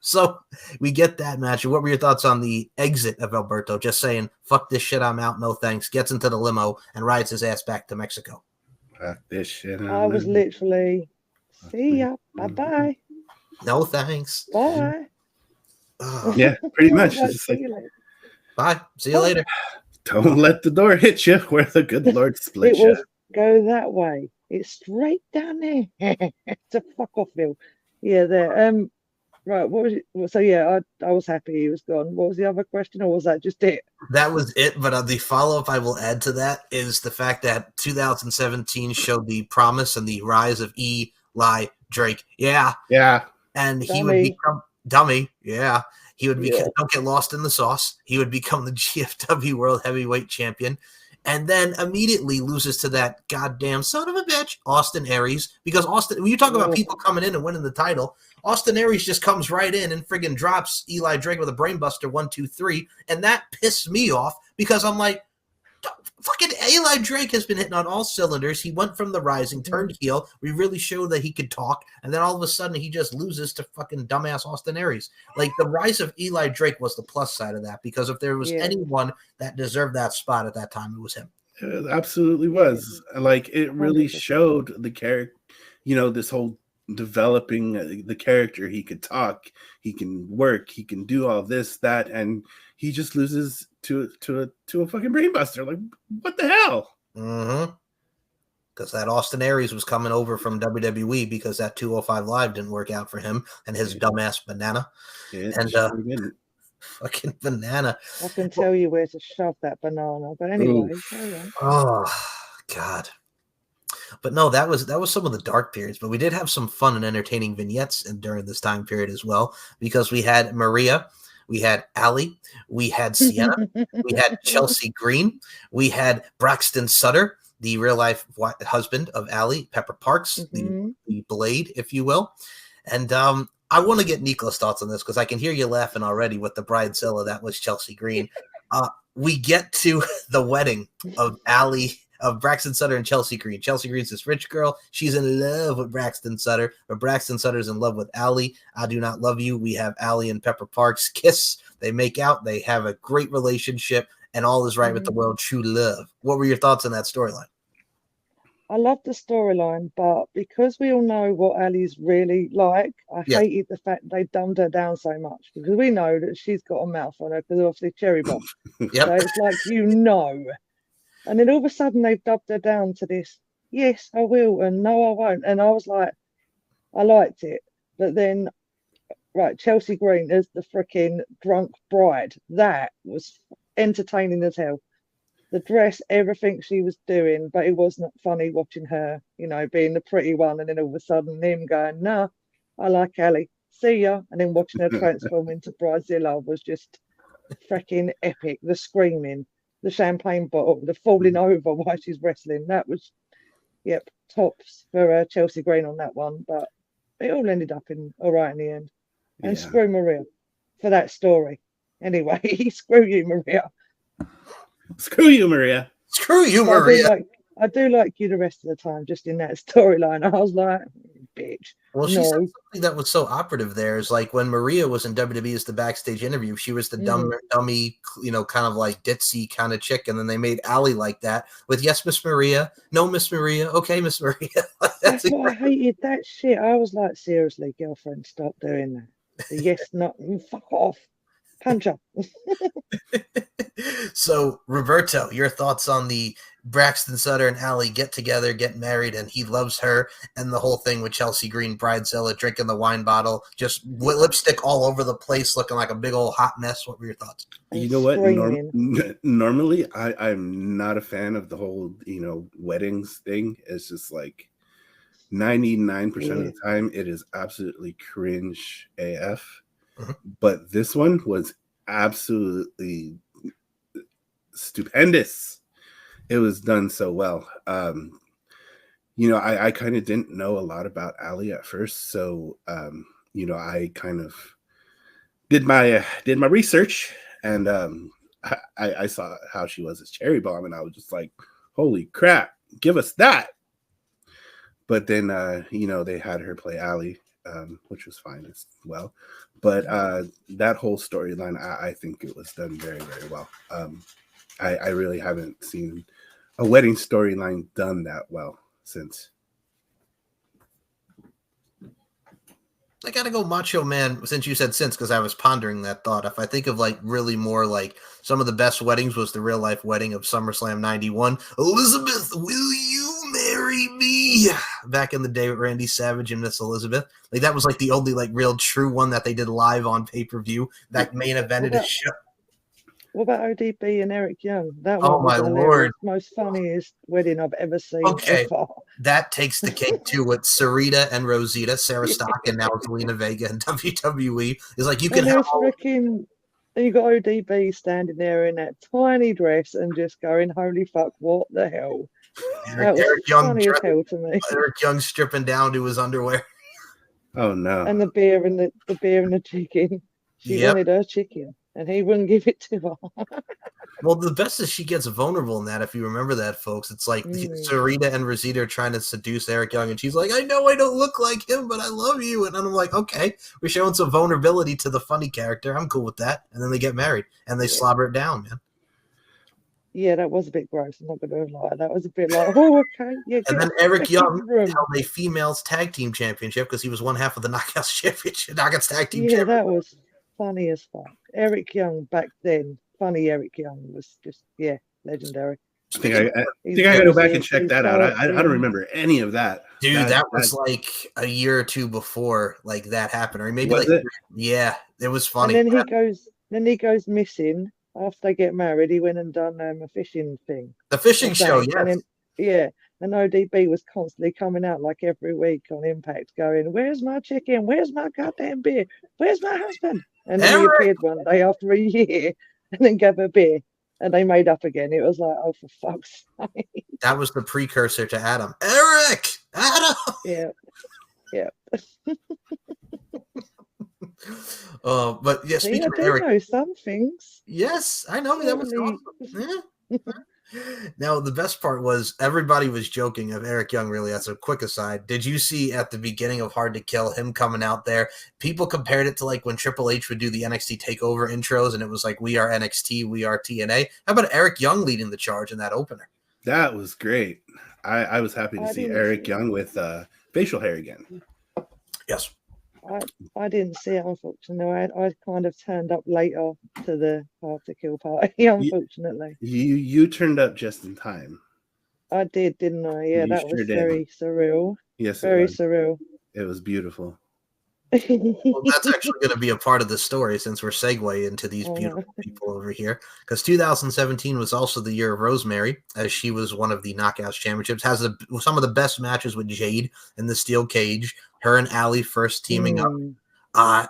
So we get that match. What were your thoughts on the exit of Alberto? Just saying, fuck this shit, I'm out, no thanks. Gets into the limo and rides his ass back to Mexico. Fuck this shit. I was literally, see ya, bye-bye. No thanks. Bye. Yeah, pretty much. Bye. See you later. Don't let the door hit you where the good Lord split you. Go that way. It's straight down there. It's a fuck off, Bill. Yeah, there. Right, what was it? So yeah, I was happy he was gone. What was the other question, or was that just it? That was it, but the follow-up I will add to that is the fact that 2017 showed the promise and the rise of Eli Drake. Yeah. And he would become dummy. Yeah. He would become, don't get lost in the sauce. He would become the GFW World Heavyweight Champion. And then immediately loses to that goddamn son of a bitch, Austin Aries. Because when you talk about people coming in and winning the title, Austin Aries just comes right in and friggin' drops Eli Drake with a brainbuster 1, 2, 3. And that pissed me off because I'm like, fucking Eli Drake has been hitting on all cylinders. He went from the rising, turned heel. We really showed that he could talk. And then all of a sudden he just loses to fucking dumbass Austin Aries. Like the rise of Eli Drake was the plus side of that because if there was anyone that deserved that spot at that time, it was him. It absolutely was. Like it really showed the character, this whole developing the character. He could talk, he can work, he can do all this, that, and he just loses to a fucking brainbuster. Like, what the hell? Mm-hmm. Because that Austin Aries was coming over from WWE because that 205 Live didn't work out for him and his dumbass banana. Fucking banana. I can tell you where to shove that banana. But anyway, carry on. Oh, God. But no, that was some of the dark periods. But we did have some fun and entertaining vignettes during this time period as well, because we had Maria, we had Allie, we had Sienna, we had Chelsea Green, we had Braxton Sutter, the real life husband of Allie, Pepper Parks, the Blade, if you will. And I want to get Nico's thoughts on this because I can hear you laughing already with the bridezilla. That was Chelsea Green. We get to the wedding of Braxton Sutter and Chelsea Green. Chelsea Green's this rich girl. She's in love with Braxton Sutter, but Braxton Sutter's in love with Allie. I do not love you. We have Allie and Pepper Parks kiss. They make out. They have a great relationship, and all is right with the world. True love. What were your thoughts on that storyline? I love the storyline, but because we all know what Allie's really like, I hated the fact they dumbed her down so much, because we know that she's got a mouth on her because obviously cherry bomb. So it's like, and then all of a sudden they've dubbed her down to this, yes, I will, and no, I won't. And I was like, I liked it. But then, right, Chelsea Green as the freaking drunk bride, that was entertaining as hell. The dress, everything she was doing, but it wasn't funny watching her, being the pretty one, and then all of a sudden him going, nah, I like Allie, see ya, and then watching her transform into Bridezilla was just freaking epic. The screaming, the champagne bottle, the falling over while she's wrestling, that was, tops for Chelsea Green on that one, but it all ended up all right in the end. And screw Maria for that story. Anyway, screw you, Maria. Screw you, Maria. Screw you, Maria. I do like you the rest of the time, just in that storyline. I was like, bitch. Well, she said something that was so operative there is like when Maria was in WWE as the backstage interview, she was the dummy, kind of like ditzy kind of chick. And then they made Allie like that with yes, Miss Maria. No, Miss Maria. Okay, Miss Maria. That's why I hated that shit. I was like, seriously, girlfriend, stop doing that. The yes, not, fuck off. Punch up. So, Roberto, your thoughts on the Braxton Sutter and Allie get together, get married, and he loves her, and the whole thing with Chelsea Green, Bridezilla, drinking the wine bottle, just lipstick all over the place, looking like a big old hot mess. What were your thoughts? You know what? Normally, I'm not a fan of the whole, weddings thing. It's just like 99% of the time, it is absolutely cringe AF. But this one was absolutely stupendous. It was done so well. I kind of didn't know a lot about Allie at first, so I kind of did my research, and I saw how she was as Cherry Bomb, and I was just like, holy crap, give us that. But then they had her play Allie, which was fine as well. But that whole storyline, I think it was done very, very well. I really haven't seen a wedding storyline done that well since. I gotta go Macho Man, since you said since, because I was pondering that thought. If I think of like really more like some of the best weddings was the real life wedding of SummerSlam 91. Elizabeth, will you marry me? Back in the day with Randy Savage and Miss Elizabeth. Like that was like the only like real true one that they did live on pay-per-view. That main evented a show. What about ODB and Eric Young? That one was the Lord. Most funniest wedding I've ever seen. Okay, that takes the cake too with Sarita and Rosita, Sarah Stock, and now Zelina Vega in WWE. It's like you can have you got ODB standing there in that tiny dress and just going, "Holy fuck, what the hell?" That was funny as hell to me. Eric Young stripping down to his underwear. Oh no! And the beer and the chicken. She wanted her chicken, and he wouldn't give it to her. Well, the best is she gets vulnerable in that. If you remember that, folks, it's like Sarita and Rosita are trying to seduce Eric Young, and she's like, "I know I don't look like him, but I love you." And I'm like, "Okay, we're showing some vulnerability to the funny character. I'm cool with that." And then they get married, and they slobber it down, man. Yeah, that was a bit gross. I'm not going to lie. That was a bit like, oh, okay, yeah, And get then Eric back in Young the room. held a females tag team championship because he was one half of the Knockouts championship, Knockouts tag team Yeah, championship. that was funny as fuck. Eric Young back then, funny Eric Young was just, yeah, legendary. I think I His think I gotta go back and voices, check his that out. I don't dancing. remember any of that. Dude, that was like a year or two before like that happened, or maybe Was like it? Yeah, it was And funny. then he goes missing after they get married. He went and done a fishing thing. The fishing or show, something. yes. And then, yeah, and ODB was constantly coming out like every week on Impact going, where's my chicken? Where's my goddamn beer? Where's my husband? And then he Eric! appeared one day after a year and then gave a beer. And they made up again. It was like, oh, for fuck's sake. That was the precursor to Adam. Eric! Adam! Yeah. Yeah. But yeah, See, speaking I of do Eric, know some things. yes, I know that was Totally. awesome. Yeah. Now the best part was everybody was joking of Eric Young. Really, that's a quick aside. Did you see at the beginning of Hard to Kill him coming out there? People compared it to like when Triple H would do the NXT Takeover intros, and it was like, "We are NXT, we are TNA." How about Eric Young leading the charge in that opener? That was great. I was happy to see Eric Young with facial hair again. Yes. I didn't see it, unfortunately. I kind of turned up later to the Hard to Kill party, unfortunately. You turned up just in time. I did, didn't I? Yeah, that was very surreal. Yes, very surreal. It was beautiful. Well, that's actually going to be a part of the story since we're segue into these beautiful people over here. Because 2017 was also the year of Rosemary, as she was one of the Knockouts championships. Has some of the best matches with Jade in the steel cage. Her and Allie first teaming up.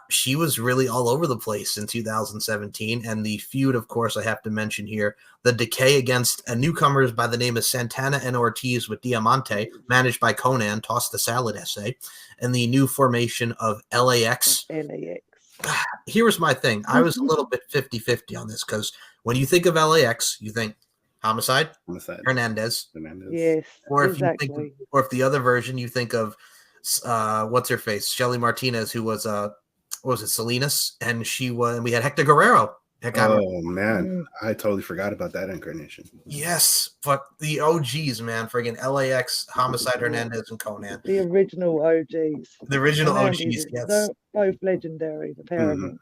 She was really all over the place in 2017. And the feud, of course, I have to mention here, the Decay against newcomers by the name of Santana and Ortiz with Diamante, managed by Conan, Toss the Salad essay, and the new formation of LAX. Here was my thing. I was a little bit 50-50 on this because when you think of LAX, you think Homicide. Hernandez. Yes, or if you think, or if the other version, you think of what's her face, Shelly Martinez, who was what was it, Salinas, and we had Hector Guerrero. Oh man, I totally forgot about that incarnation. Yes, but the OGs, man, friggin' LAX, Homicide, Hernandez, and Conan. The original OGs. The original OGs, yes. They're both legendary, the pair of them.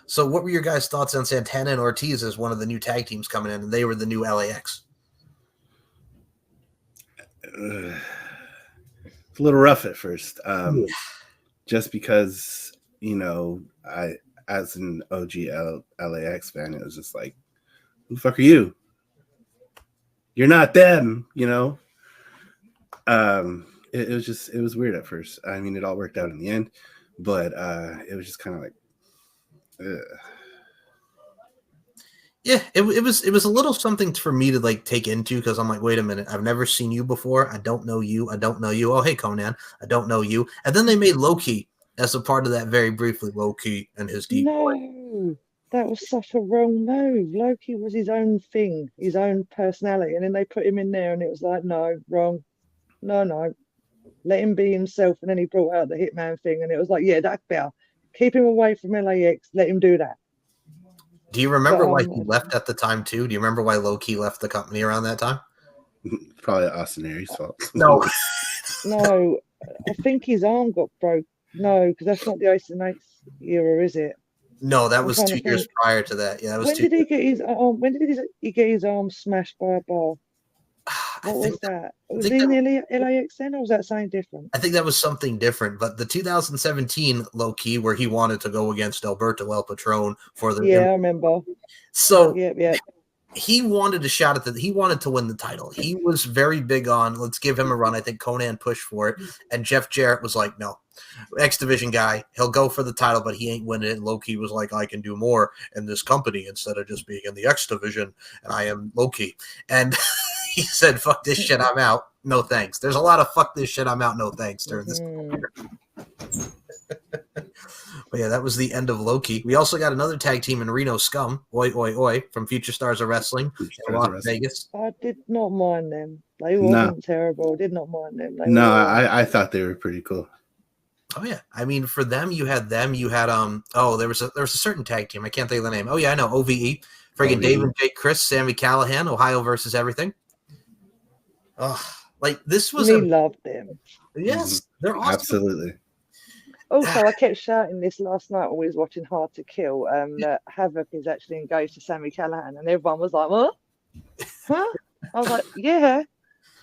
So what were your guys' thoughts on Santana and Ortiz as one of the new tag teams coming in, and they were the new LAX? It's a little rough at first, just because, you know, I, as an OG LAX fan, it was just like, who the fuck are you? You're not them, you know? It was weird at first. I mean, it all worked out in the end, but it was just kind of like, ugh. Yeah, it was a little something for me to like take into, because I'm like, wait a minute, I've never seen you before. I don't know you. I don't know you. Oh, hey, Conan, I don't know you. And then they made Low-Ki as a part of that very briefly. Low-Ki and his deep voice. No, that was such a wrong move. Low-Ki was his own thing, his own personality, and then they put him in there, and it was like, no, wrong. No. Let him be himself. And then he brought out the Hitman thing, and it was like, yeah, that's better. Keep him away from LAX. Let him do that. Do you remember why he left at the time, too? Do you remember why Low-Ki left the company around that time? Probably Austin Aries' fault. No. No, I think his arm got broke. No, because that's not the Austin Aries era, is it? No, that was 2 years prior to that. Yeah, that was when did he get his arm? When did he get his arm smashed by a bar? What was that? Was he in the LAX then, or was that something different? I think that was something different. But the 2017 Low-Ki, where he wanted to go against Alberto El Patron for the I remember. So yeah. He wanted a shot at he wanted to win the title. He was very big on, let's give him a run. I think Conan pushed for it, and Jeff Jarrett was like, no, X Division guy, he'll go for the title, but he ain't winning it. And Low-Ki was like, I can do more in this company instead of just being in the X Division, and I am Low-Ki. And he said, fuck this shit, I'm out. No thanks. There's a lot of fuck this shit, I'm out, no thanks during this career. But yeah, that was the end of Low-Ki. We also got another tag team in Reno, Scum, Oi Oi Oi, from Future Stars of Wrestling in Las Vegas. I did not mind them. They weren't terrible. Did not mind them. I thought they were pretty cool. Oh yeah, I mean, for them, you had there was a certain tag team. I can't think of the name. Oh yeah, I know, OVE Friggin' Dave and Jake Chris, Sammy Callahan, Ohio versus everything. Oh, like this was loved them. Yes, they're awesome. Absolutely. Also, I kept shouting this last night when we was watching Hard to Kill, that Havoc is actually engaged to Sammy Callahan, and everyone was like, "What? Huh?" I was like, "Yeah,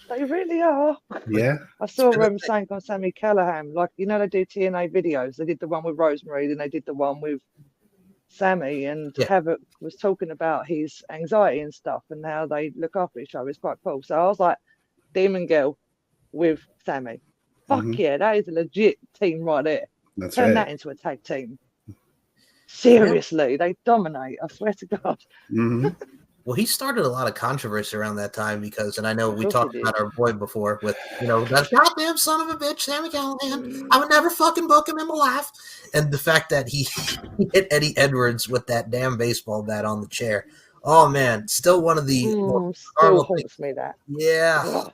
they really are." Yeah. I saw something on Sammy Callahan, like, you know, they do TNA videos. They did the one with Rosemary, then they did the one with Sammy, and Havoc was talking about his anxiety and stuff and how they look after each other. It's quite cool. So I was like, Demon Girl with Sammy. Fuck yeah, that is a legit team right there. That's Turn that into a tag team. Seriously, they dominate. I swear to God. Well, he started a lot of controversy around that time because, and I know we talked about our boy before with, you know, that goddamn son of a bitch, Sammy Callahan. I would never fucking book him in my life. And the fact that he hit Eddie Edwards with that damn baseball bat on the chair. Oh, man. Still one of the still haunts me that. Yeah.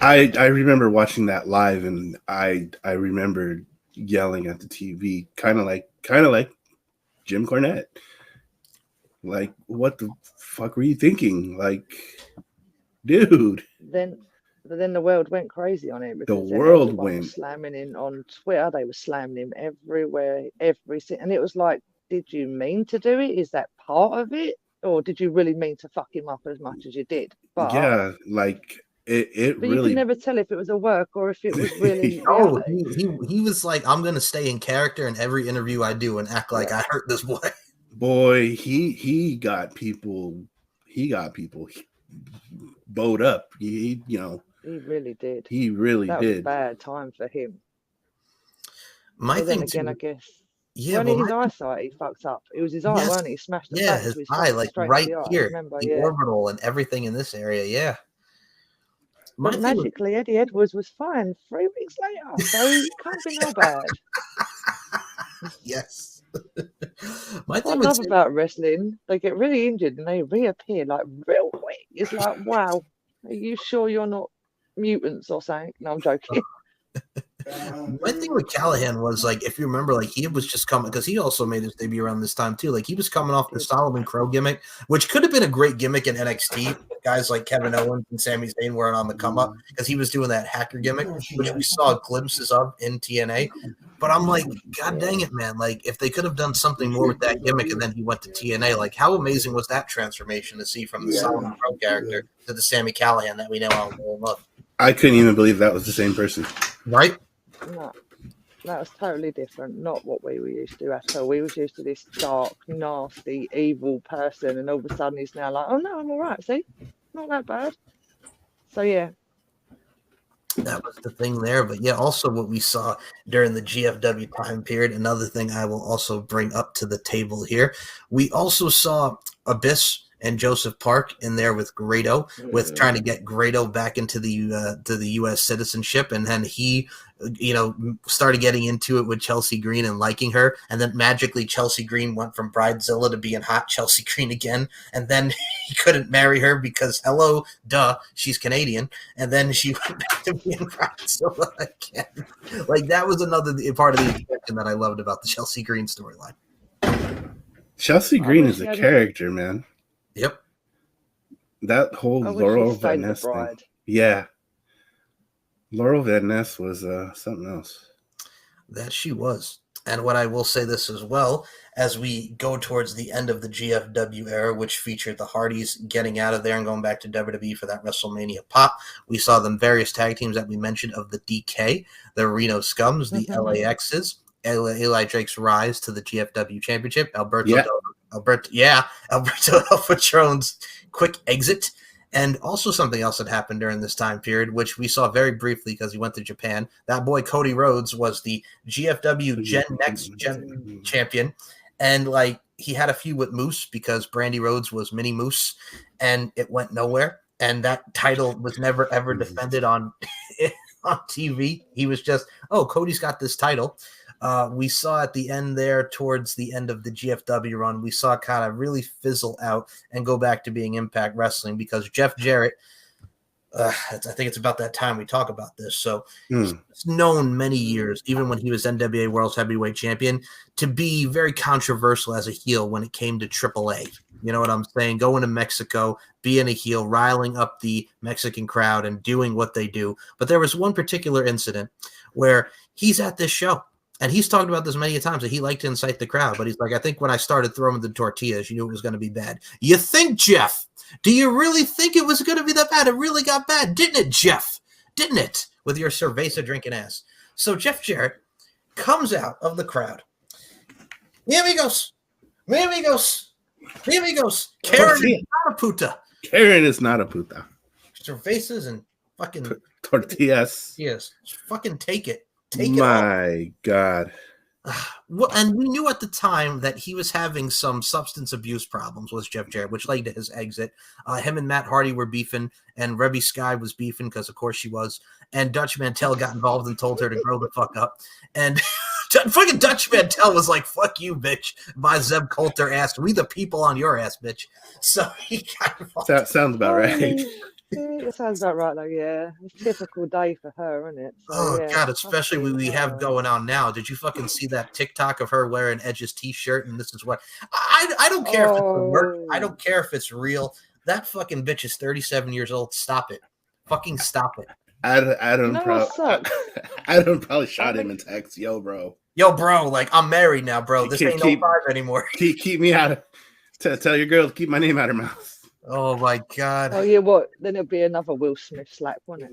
I remember watching that live, and I remember yelling at the TV, kind of like Jim Cornette. Like, what the fuck were you thinking? Like, dude. Then the world went crazy on it. The world went slamming him on Twitter. They were slamming him everywhere, and it was like, did you mean to do it? Is that part of it, or did you really mean to fuck him up as much as you did? But yeah, like it but really. You could never tell if it was a work or if it was really. He was like, I'm gonna stay in character in every interview I do and act like I hurt this boy. Boy, he got people bowed up. He really did. He really that did. Was a bad time for him. My thing again, I guess. Yeah, well, his eyesight, he fucked up. It was his eye, wasn't he? He smashed the back his his eye, like right here, remember, the orbital and everything in this area. Yeah. But magically, Eddie Edwards was fine 3 weeks later, so it can't be no bad. Yes. What I love about wrestling, they get really injured and they reappear like real quick. It's like, wow, are you sure you're not mutants or something? No, I'm joking. My thing with Callahan was, like, if you remember, like, he was just coming, because he also made his debut around this time too. Like, he was coming off the Solomon Crow gimmick, which could have been a great gimmick in NXT. Guys like Kevin Owens and Sami Zayn weren't on the come up because he was doing that hacker gimmick, which we saw glimpses of in TNA. But I'm like, God dang it, man! Like, if they could have done something more with that gimmick, and then he went to TNA, like, how amazing was that transformation to see from the Solomon Crow character to the Sami Callahan that we know all love? I couldn't even believe that was the same person, right? No, that was totally different. Not what we were used to at all. We was used to this dark, nasty, evil person, and all of a sudden he's now like, oh no, I'm all right. See, not that bad. So yeah, that was the thing there. But yeah, also what we saw during the GFW time period. Another thing I will also bring up to the table here. We also saw Abyss and Joseph Park in there with Grado, with trying to get Grado back into the U.S. citizenship, and then he, started getting into it with Chelsea Green and liking her, and then magically Chelsea Green went from Bridezilla to being hot Chelsea Green again, and then he couldn't marry her because she's Canadian, and then she went back to being Bridezilla again. Like, that was another part of the expression that I loved about the Chelsea Green storyline. Chelsea Green is a character, man. Yep. That whole Laurel Van Ness thing. Yeah. Laurel Van Ness was something else. That she was. And what I will say this as well, as we go towards the end of the GFW era, which featured the Hardys getting out of there and going back to WWE for that WrestleMania pop, we saw them various tag teams that we mentioned of the DK, the Reno Scums, the LAXs, Eli Drake's rise to the GFW championship, Alberto El Patron's quick exit, and also something else that happened during this time period, which we saw very briefly because he went to Japan. That boy Cody Rhodes was the GFW Next Gen champion, and like he had a feud with Moose because Brandy Rhodes was Mini Moose, and it went nowhere. And that title was never ever defended on TV. He was just, Cody's got this title. We saw at the end there, towards the end of the GFW run, we saw kind of really fizzle out and go back to being Impact Wrestling because Jeff Jarrett, I think it's about that time we talk about this. So he's known many years, even when he was NWA World Heavyweight Champion, to be very controversial as a heel when it came to AAA. You know what I'm saying? Going to Mexico, being a heel, riling up the Mexican crowd and doing what they do. But there was one particular incident where he's at this show. And he's talked about this many times that he liked to incite the crowd. But he's like, I think when I started throwing the tortillas, you knew it was going to be bad. You think, Jeff? Do you really think it was going to be that bad? It really got bad, didn't it, Jeff? Didn't it? With your cerveza drinking ass. So Jeff Jarrett comes out of the crowd. Mi amigos. Karen is not a puta. Karen is not a puta. Cervezas and fucking tortillas. Yes. Fucking take it. Take it. My God. Well, and we knew at the time that he was having some substance abuse problems, was Jeff Jarrett, which led to his exit. Him and Matt Hardy were beefing, and Rebby Sky was beefing because, of course, she was. And Dutch Mantel got involved and told her to grow the fuck up. And fucking Dutch Mantel was like, fuck you, bitch. By Zeb Coulter asked, we the people on your ass, bitch. So he got involved. Sounds about right. It sounds about right, though, yeah. It's a typical day for her, isn't it? So, Oh, yeah, God, especially what we have going on now. Did you fucking see that TikTok of her wearing Edge's t-shirt? And this is what I don't care if it's a work. I don't care if it's real. That fucking bitch is 37 years old. Stop it. Fucking stop it. Adam probably shot him in text. Yo, bro, like, I'm married now, bro. This ain't no 5 anymore. Keep me out of. Tell your girl to keep my name out of her mouth. Oh my God. Oh yeah, what? Then it'll be another Will Smith slap, won't it?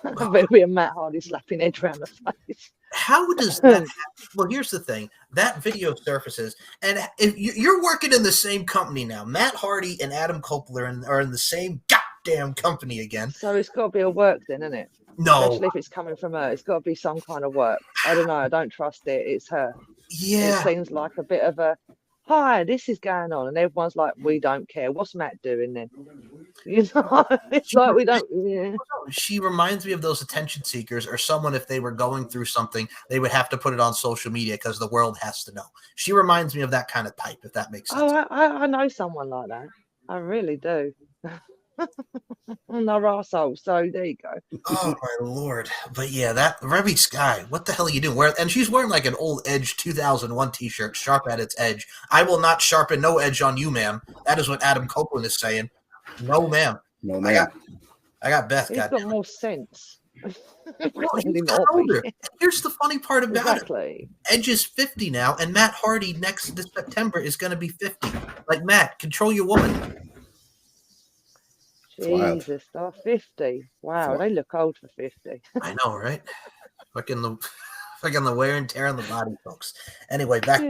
It'll be a Matt Hardy slapping Edge around the face. How does that happen? Well, here's the thing. That video surfaces, and if you're working in the same company now, Matt Hardy and Adam Copeland are in the same goddamn company again. So it's got to be a work then, isn't it? No. Especially if it's coming from her. It's got to be some kind of work. I don't know. I don't trust it. It's her. Yeah. It seems like a bit of a, hi, this is going on. And everyone's like, we don't care. What's Matt doing then? You know, it's like we don't. Yeah. She reminds me of those attention seekers, or someone, if they were going through something, they would have to put it on social media because the world has to know. She reminds me of that kind of type, if that makes sense. Oh, I know someone like that. I really do. And they're assholes, so there you go. Oh my Lord. But yeah, that Rebby Sky, what the hell are you doing? And she's wearing like an old Edge 2001 t-shirt, sharp at its edge. I will not sharpen no edge on you, ma'am. That is what Adam Copeland is saying. No, ma'am. No, ma'am. I got Beth. He's got more sense. Well, he's got older. Here's the funny part about it. Edge is 50 now, and Matt Hardy next this September is going to be 50. Like, Matt, control your woman. Jesus, they're 50. Wow, they look old for 50. I know, right? Fucking the wear and tear on the body, folks. Anyway, back.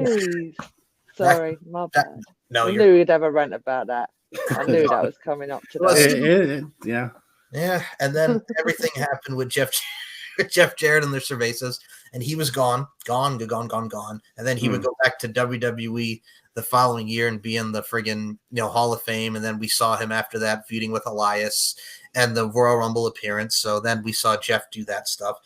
Sorry, my bad. No, I knew you'd have a rant about that. I knew that was coming up today. Yeah. Yeah, and then everything happened with Jeff Jarrett and their cervezas, and he was gone. And then he would go back to WWE the following year and be in the friggin' Hall of Fame. And then we saw him after that feuding with Elias and the Royal Rumble appearance. So then we saw Jeff do that stuff.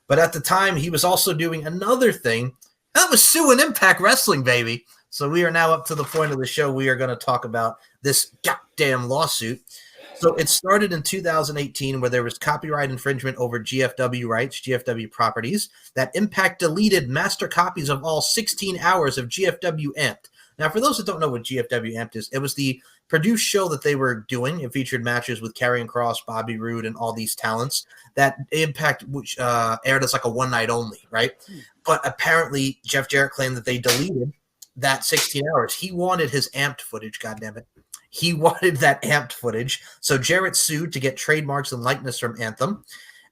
But at the time, he was also doing another thing. That was suing Impact Wrestling, baby. So we are now up to the point of the show. We are going to talk about this goddamn lawsuit. So it started in 2018 where there was copyright infringement over GFW rights, GFW properties, that Impact deleted master copies of all 16 hours of GFW Amped. Now, for those that don't know what GFW Amped is, it was the produced show that they were doing. It featured matches with Karrion Kross, Bobby Roode, and all these talents that Impact which aired as like a one night only, right? But apparently Jeff Jarrett claimed that they deleted that 16 hours. He wanted his Amped footage, goddammit. He wanted that Amped footage. So Jarrett sued to get trademarks and likeness from Anthem.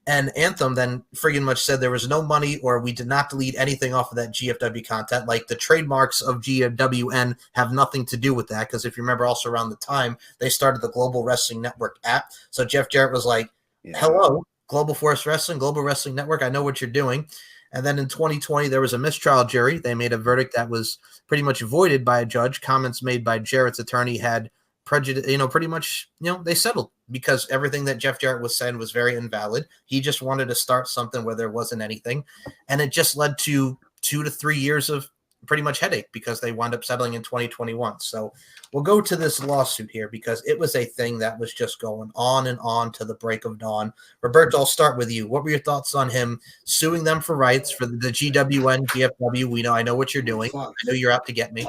And Anthem then friggin' much said there was no money, or we did not delete anything off of that GFW content. Like, the trademarks of GWN have nothing to do with that, because if you remember, also around the time, they started the Global Wrestling Network app. So Jeff Jarrett was like, hello, Global Force Wrestling, Global Wrestling Network, I know what you're doing. And then in 2020, there was a mistrial jury. They made a verdict that was pretty much voided by a judge. Comments made by Jarrett's attorney had prejudice, pretty much, they settled because everything that Jeff Jarrett was saying was very invalid. He just wanted to start something where there wasn't anything. And it just led to 2 to 3 years of pretty much headache because they wound up settling in 2021. So we'll go to this lawsuit here because it was a thing that was just going on and on to the break of dawn. Roberto, I'll start with you. What were your thoughts on him suing them for rights for the GWN, GFW? I know what you're doing. I know you're out to get me.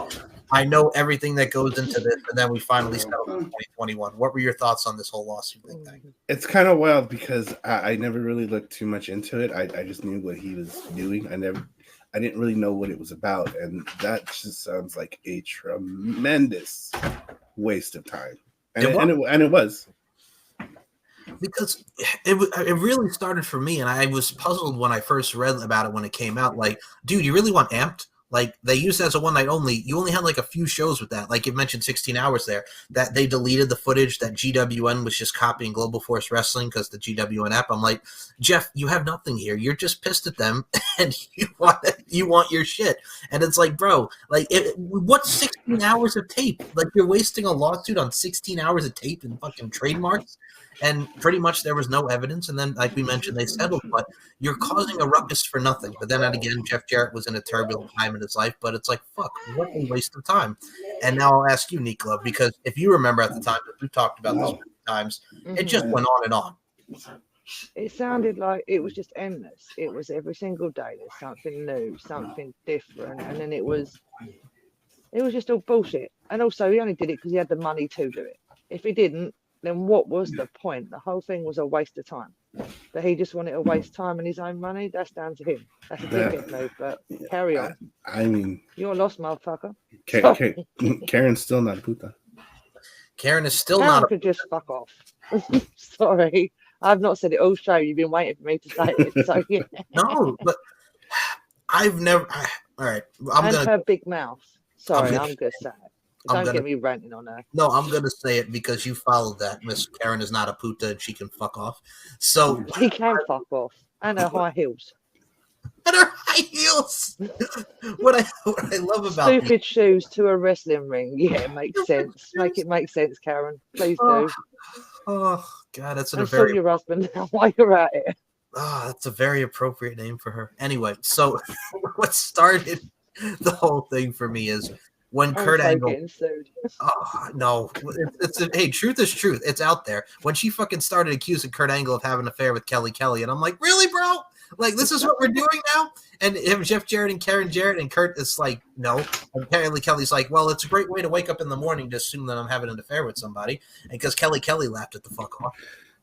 I know everything that goes into this, and then we finally settled in 2021. What were your thoughts on this whole lawsuit thing? It's kind of wild because I never really looked too much into it. I just knew what he was doing. I didn't really know what it was about, and that just sounds like a tremendous waste of time. And it was. Because it really started for me, and I was puzzled when I first read about it when it came out. Like, dude, you really want Amped? Like, they used it as a one night only. You only had like a few shows with that. Like you mentioned 16 hours there. That they deleted the footage that GWN was just copying Global Force Wrestling because the GWN app. I'm like, Jeff, you have nothing here. You're just pissed at them, and you want your shit. And it's like, bro, like, what's 16 hours of tape? Like, you're wasting a lawsuit on 16 hours of tape and fucking trademarks. And pretty much there was no evidence. And then, like we mentioned, they settled. But you're causing a ruckus for nothing. But then again, Jeff Jarrett was in a turbulent time in his life. But it's like, fuck, what a waste of time. And now I'll ask you, Nicola, because if you remember at the time that we talked about this many times, it just went on and on. It sounded like it was just endless. It was every single day there's something new, something different, and then it was just all bullshit. And also, he only did it because he had the money to do it. If he didn't, then what was the point? The whole thing was a waste of time. That he just wanted to waste time and his own money, that's down to him. That's a dickhead move, but carry on. I mean, you're lost, motherfucker. Karen's still not a puta. Karen is still Karen not. could just fuck off. Sorry, I've not said it all show. You've been waiting for me to say it. So yeah. No, but I've never. All right, her big mouth. Sorry, I'm gonna say it. Don't get me ranting on her. No, I'm going to say it because you followed that. Miss Karen is not a puta and she can fuck off. So she can fuck off. And her high heels. And her high heels. What I love about stupid shoes to a wrestling ring. Yeah, it makes sense. Make it make sense, Karen. Please do. Oh God, that's your husband now while you're at it. Oh, that's a very appropriate name for her. Anyway, so what started the whole thing for me is when Kurt Angle. Oh no! Hey, truth is truth. It's out there. When she fucking started accusing Kurt Angle of having an affair with Kelly Kelly, and I'm like, really, bro? Like, this is what we're doing now? And him, Jeff Jarrett and Karen Jarrett, and Kurt is like, no. And Kelly Kelly's like, well, it's a great way to wake up in the morning to assume that I'm having an affair with somebody, and because Kelly Kelly laughed at the fuck off.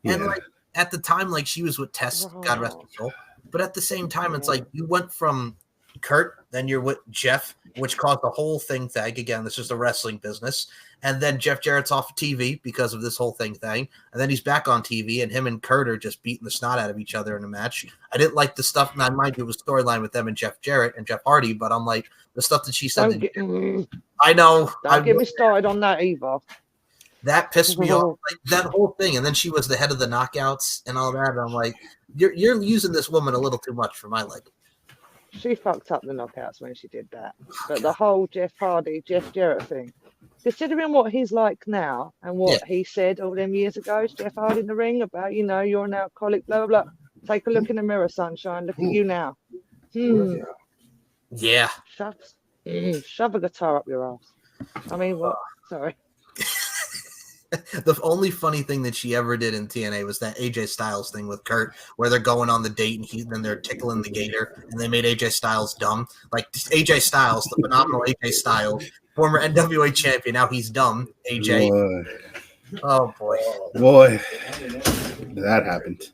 Yeah. And like at the time, like she was with Tess, God rest her soul. But at the same time, it's like you went from Kurt, then you're with Jeff, which caused the whole thing. Again, this is the wrestling business. And then Jeff Jarrett's off of TV because of this whole thing. And then he's back on TV, and him and Kurt are just beating the snot out of each other in a match. I didn't like the stuff, and I mind you, it was storyline with them and Jeff Jarrett and Jeff Hardy, but I'm like, the stuff that she said. I know. Don't get me started on that either. That pissed me off. Like, that whole thing. And then she was the head of the knockouts and all that. And I'm like, you're using this woman a little too much for my liking. She fucked up the knockouts when she did that. But the whole Jeff Hardy, Jeff Jarrett thing, considering what he's like now and what he said all them years ago, Jeff Hardy in the ring about, you're an alcoholic, blah, blah, blah. Take a look in the mirror, sunshine. Look at you now. Yeah. Shove a guitar up your ass. I mean, what? Sorry. The only funny thing that she ever did in TNA was that AJ Styles thing with Kurt, where they're going on the date and then they're tickling the gator, and they made AJ Styles dumb. Like AJ Styles, the phenomenal AJ Styles, former NWA champion, now he's dumb. AJ. Boy. Oh boy, that happened.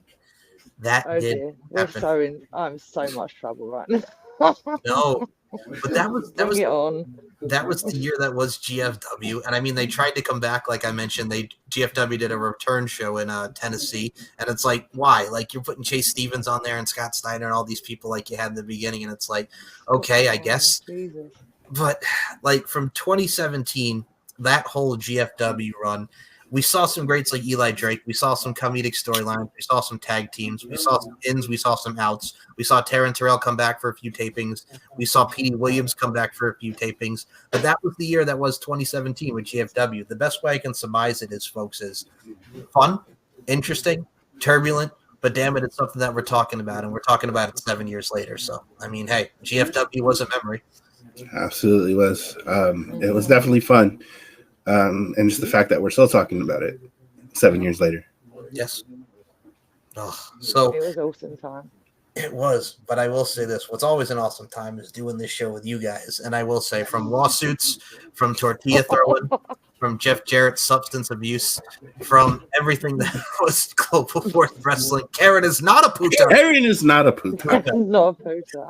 That did happen. I'm so much trouble right now. No, but that was the year that was GFW, and I mean they tried to come back. Like I mentioned, GFW did a return show in Tennessee, and it's like, why? Like, you're putting Chase Stevens on there and Scott Steiner and all these people like you had in the beginning, and it's like, okay, I guess. Jesus. But like from 2017, that whole GFW run, we saw some greats like Eli Drake. We saw some comedic storylines. We saw some tag teams. We saw some ins. We saw some outs. We saw Taryn Terrell come back for a few tapings. We saw Petey Williams come back for a few tapings. But that was the year that was 2017 with GFW. The best way I can surmise it is, folks, is fun, interesting, turbulent, but damn it, it's something that we're talking about, and we're talking about it 7 years later. So, I mean, hey, GFW was a memory. Absolutely was. It was definitely fun. And just the fact that we're still talking about it 7 years later. Yes. Oh, so it was awesome time. It was, but I will say this: what's always an awesome time is doing this show with you guys. And I will say, from lawsuits, from tortilla throwing, from Jeff Jarrett's substance abuse, from everything that was Global Force Wrestling, Karen is not a puta. Karen is not a puta. Not a puta.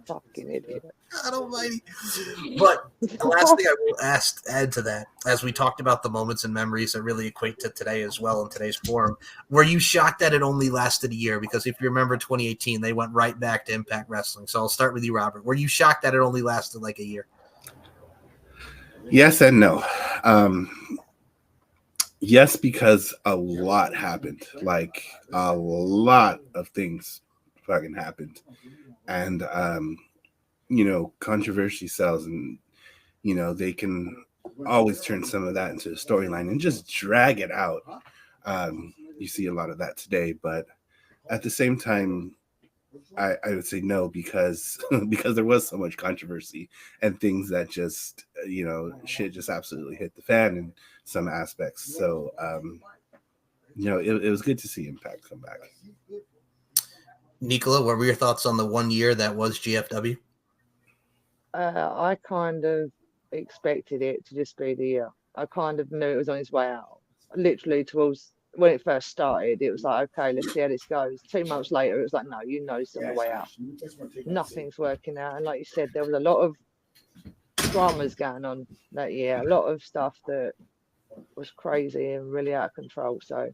Fucking idiot. God almighty. But the last thing I will add to that, as we talked about the moments and memories that really equate to today as well in today's forum, were you shocked that it only lasted a year? Because if you remember 2018, they went right back to Impact Wrestling. So I'll start with you, Robert. Were you shocked that it only lasted like a year? Yes and no. Yes, because a lot happened. Like a lot of things fucking happened. And controversy sells, and they can always turn some of that into a storyline and just drag it out. You see a lot of that today, but at the same time, I would say no, because there was so much controversy and things that just shit just absolutely hit the fan in some aspects. So it was good to see Impact come back. Nicola, what were your thoughts on the 1 year that was GFW? I kind of expected it to just be the year. I kind of knew it was on its way out. Literally towards when it first started, it was like, okay, let's see how this goes. 2 months later, it was like, no, it's on the way out. Nothing's working out. And like you said, there was a lot of dramas going on that year, a lot of stuff that was crazy and really out of control. So,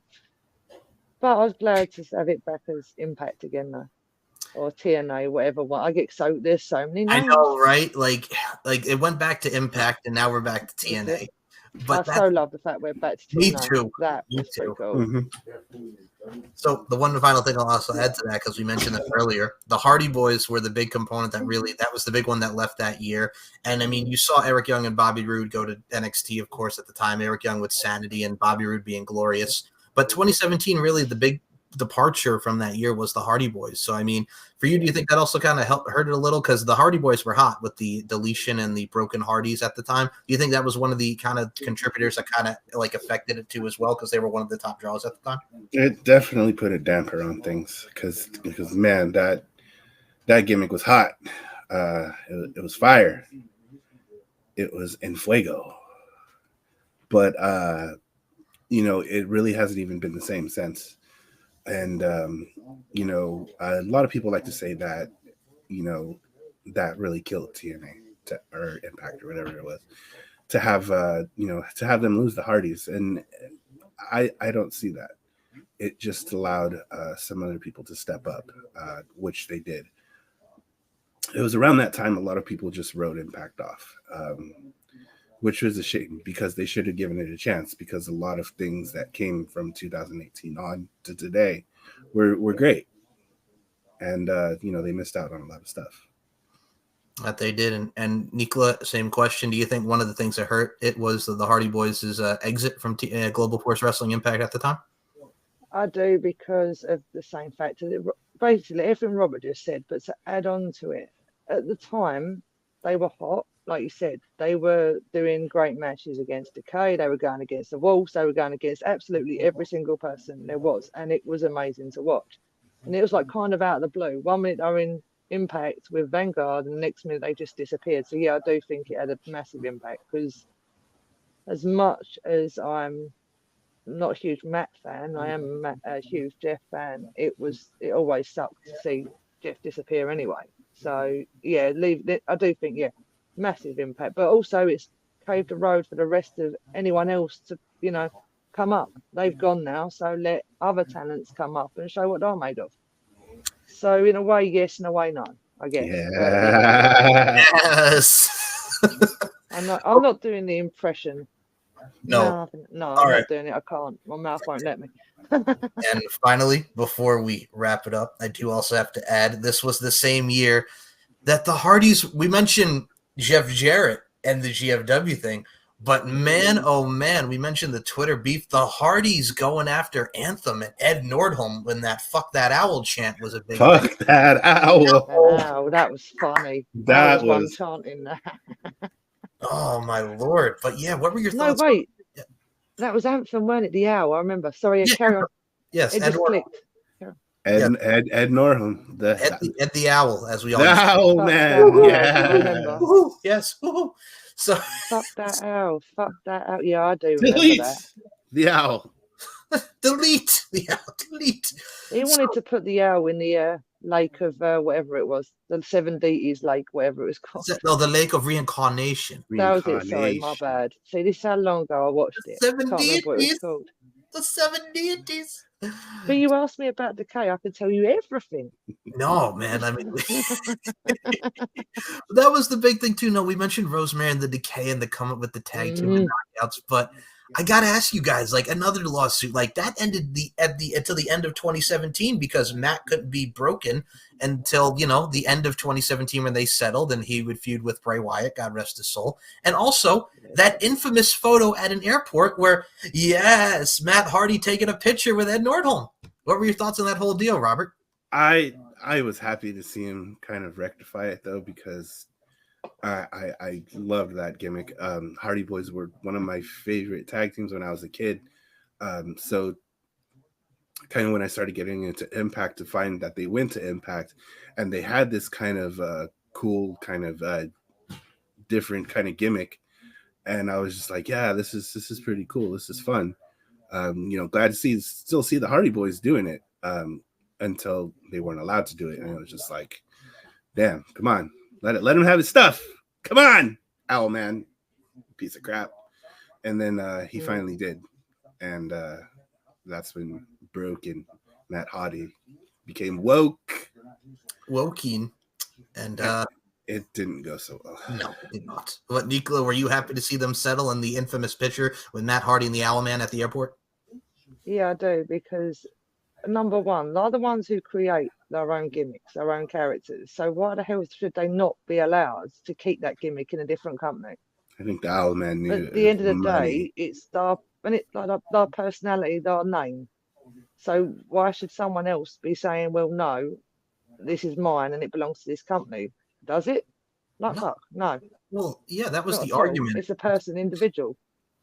but I was glad to have it back as Impact again, though, or TNA, whatever one. There's so many names. I know, right? Like it went back to Impact, and now we're back to TNA. But I so love the fact we're back to TNA. Me too. That was pretty cool. Mm-hmm. So the one final thing I'll also add to that, because we mentioned it earlier, the Hardy Boys were the big component that was the big one that left that year. And I mean, you saw Eric Young and Bobby Roode go to NXT, of course, at the time. Eric Young with Sanity and Bobby Roode being Glorious. But 2017, really the big departure from that year was the Hardy Boys. So I mean, for you, do you think that also kind of hurt it a little, because the Hardy Boys were hot with the deletion and the broken Hardys at the time? Do you think that was one of the kind of contributors that kind of like affected it too as well, because they were one of the top draws at the time? It definitely put a damper on things, because man, that gimmick was hot. It was fire. It was en fuego. But it really hasn't even been the same since. And a lot of people like to say that that really killed TNA or Impact or whatever it was, to have them lose the Hardys, and I don't see that. It just allowed some other people to step up, which they did. It was around that time a lot of people just wrote Impact off, which was a shame, because they should have given it a chance, because a lot of things that came from 2018 on to today were great. And, they missed out on a lot of stuff. That they did. And Nicola, same question. Do you think one of the things that hurt it was the Hardy Boys' exit from Global Force Wrestling Impact at the time? I do, because of the same factor. Basically, everything Robert just said, but to add on to it, at the time, they were hot. Like you said, they were doing great matches against Decay. They were going against the Wolves. They were going against absolutely every single person there was. And it was amazing to watch. And it was like kind of out of the blue. 1 minute they were in Impact with Vanguard, and the next minute they just disappeared. So, yeah, I do think it had a massive impact, because as much as I'm not a huge Matt fan, I am a huge Jeff fan. It always sucked to see Jeff disappear anyway. So, yeah, I do think, yeah, massive impact, but also it's paved the road for the rest of anyone else to come up. They've gone now, so let other talents come up and show what they're made of. So in a way yes, in a way no, I guess. Yes. I'm not doing the impression. No, I'm not doing it. I can't, my mouth won't let me. And finally, before we wrap it up, I do also have to add, this was the same year that the Hardys, we mentioned Jeff Jarrett and the GFW thing, but man, oh man, we mentioned the Twitter beef. The Hardys going after Anthem and Ed Nordholm when that "fuck that owl" chant was a big fuck thing. That owl. Wow, that was funny. That was one chanting that. Oh my lord! But yeah, what were your thoughts? No, wait, that was Anthem, weren't it? The owl. I remember. Sorry, carry on. Yes, it just clicked. Ed Ed Norholm, Ed the Owl, as we all the used to owl Fuck man. that owl, Yeah, do you remember? Woohoo, yes. Woohoo. So Fuck that owl. Fuck that owl. Yeah, I do remember delete that. the owl. delete the owl, delete. He wanted to put the owl in the lake of whatever it was, the Seven Deities Lake, whatever it was called. The Lake of Reincarnation. That was it. Sorry, my bad. See, this is how long ago I watched it. Seven Can't remember what it was deities. called. The 7 deities. But you asked me about Decay, I could tell you everything. No, man. I mean, that was the big thing too. No, we mentioned Rosemary and the Decay and the come up with the tag team and knockouts, but I gotta ask you guys, like another lawsuit, like that ended until the end of 2017 because Matt couldn't be broken until the end of 2017 when they settled and he would feud with Bray Wyatt, God rest his soul. And also that infamous photo at an airport where yes, Matt Hardy taking a picture with Ed Nordholm. What were your thoughts on that whole deal, Robert? I was happy to see him kind of rectify it though, because I loved that gimmick. Hardy Boys were one of my favorite tag teams when I was a kid. So kind of when I started getting into Impact to find that they went to Impact and they had this kind of cool kind of different kind of gimmick. And I was just like, yeah, this is pretty cool. This is fun. Glad to still see the Hardy Boys doing it until they weren't allowed to do it. And it was just like, damn, come on. Let him have his stuff. Come on, Owl Man, piece of crap. And then he finally did, and that's when broken Matt Hardy became Woking, and it didn't go so well. No, it did not. But Nicola, were you happy to see them settle in the infamous picture with Matt Hardy and the Owl Man at the airport? Yeah, I do, because number one, they're the ones who create their own gimmicks, their own characters. So why the hell should they not be allowed to keep that gimmick in a different company? I think the Owl Man knew. At the end of the day, it's their personality, their name. So why should someone else be saying, well, no, this is mine and it belongs to this company? Does it? Like, No. fuck, no. Well, yeah, that was Not the at all. argument. It's a person, individual.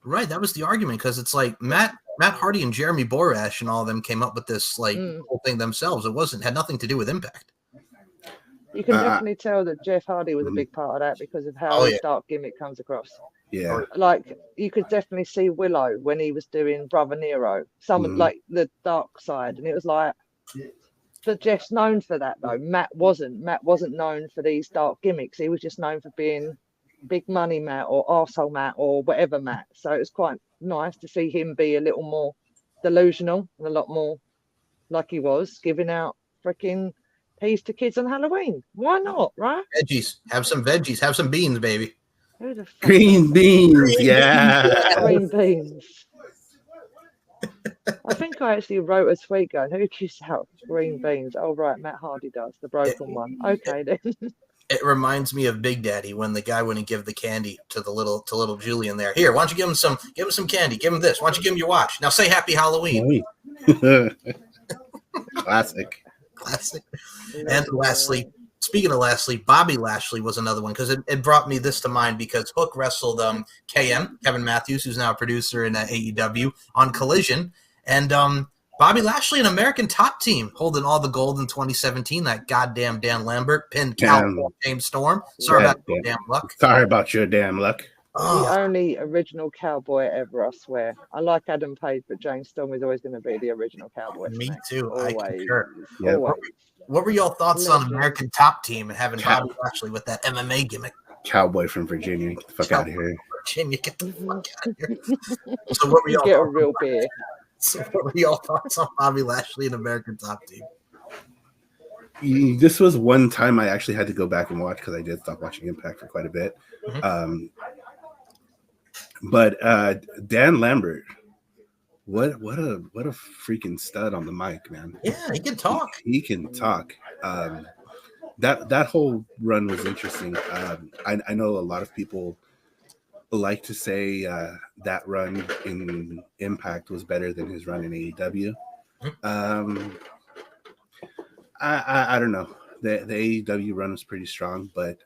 Right, that was the argument, because it's like Matt Hardy and Jeremy Borash and all of them came up with this whole thing themselves. It had nothing to do with Impact. You can definitely tell that Jeff Hardy was a big part of that because of how his dark gimmick comes across. Yeah. Like, you could definitely see Willow when he was doing Brother Nero, like the dark side. And it was like, but Jeff's known for that, though. Matt wasn't. Matt wasn't known for these dark gimmicks. He was just known for being big money Matt or arsehole Matt or whatever Matt. So it was quite nice to see him be a little more delusional and a lot more like he was, giving out freaking peas to kids on Halloween. Why not, right? Veggies. Have some veggies. Have some beans, baby. Who the fuck Green beans, yeah. Green beans. I think I actually wrote a tweet going, who gives out green beans? Oh, right, Matt Hardy does, the broken one. Okay, then. It reminds me of Big Daddy when the guy wouldn't give the candy to little Julian there. Here, why don't you give him some candy? Give him this. Why don't you give him your watch? Now say Happy Halloween. Classic. And lastly, speaking of lastly, Bobby Lashley was another one, because it brought me this to mind because Hook wrestled Kevin Matthews, who's now a producer in AEW, on Collision, and Bobby Lashley, an American Top Team, holding all the gold in 2017. That goddamn Dan Lambert pinned James Storm. Sorry about your damn luck. Sorry about your damn luck. The only original cowboy ever, I swear. I like Adam Page, but James Storm is always going to be the original cowboy. Me too. Always. I concur. Yeah. What were your thoughts on American Top Team and having Bobby Lashley with that MMA gimmick? Cowboy from Virginia. Get the fuck out of here. Virginia, get the fuck out of here. So what were y'all get a real beer. So what were y'all thoughts on Bobby Lashley and American Top Team? This was one time I actually had to go back and watch, because I did stop watching Impact for quite a bit. But Dan Lambert, what a freaking stud on the mic, man. Yeah, he can talk. He can talk. That whole run was interesting. I know a lot of people like to say that run in Impact was better than his run in AEW. I don't know. The AEW run was pretty strong, but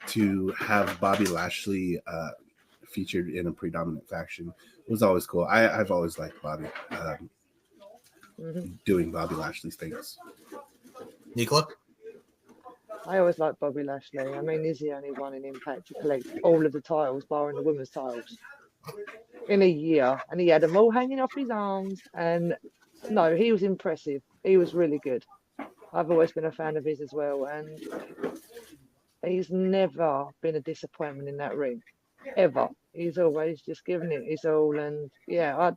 to have Bobby Lashley featured in a predominant faction was always cool. I've always liked Bobby. doing Bobby Lashley's things. Nicola? I always liked Bobby Lashley. I mean, he's the only one in Impact to collect all of the titles, barring the women's titles, in a year. And he had them all hanging off his arms. And no, he was impressive. He was really good. I've always been a fan of his as well. And he's never been a disappointment in that ring, ever. He's always just given it his all. And yeah,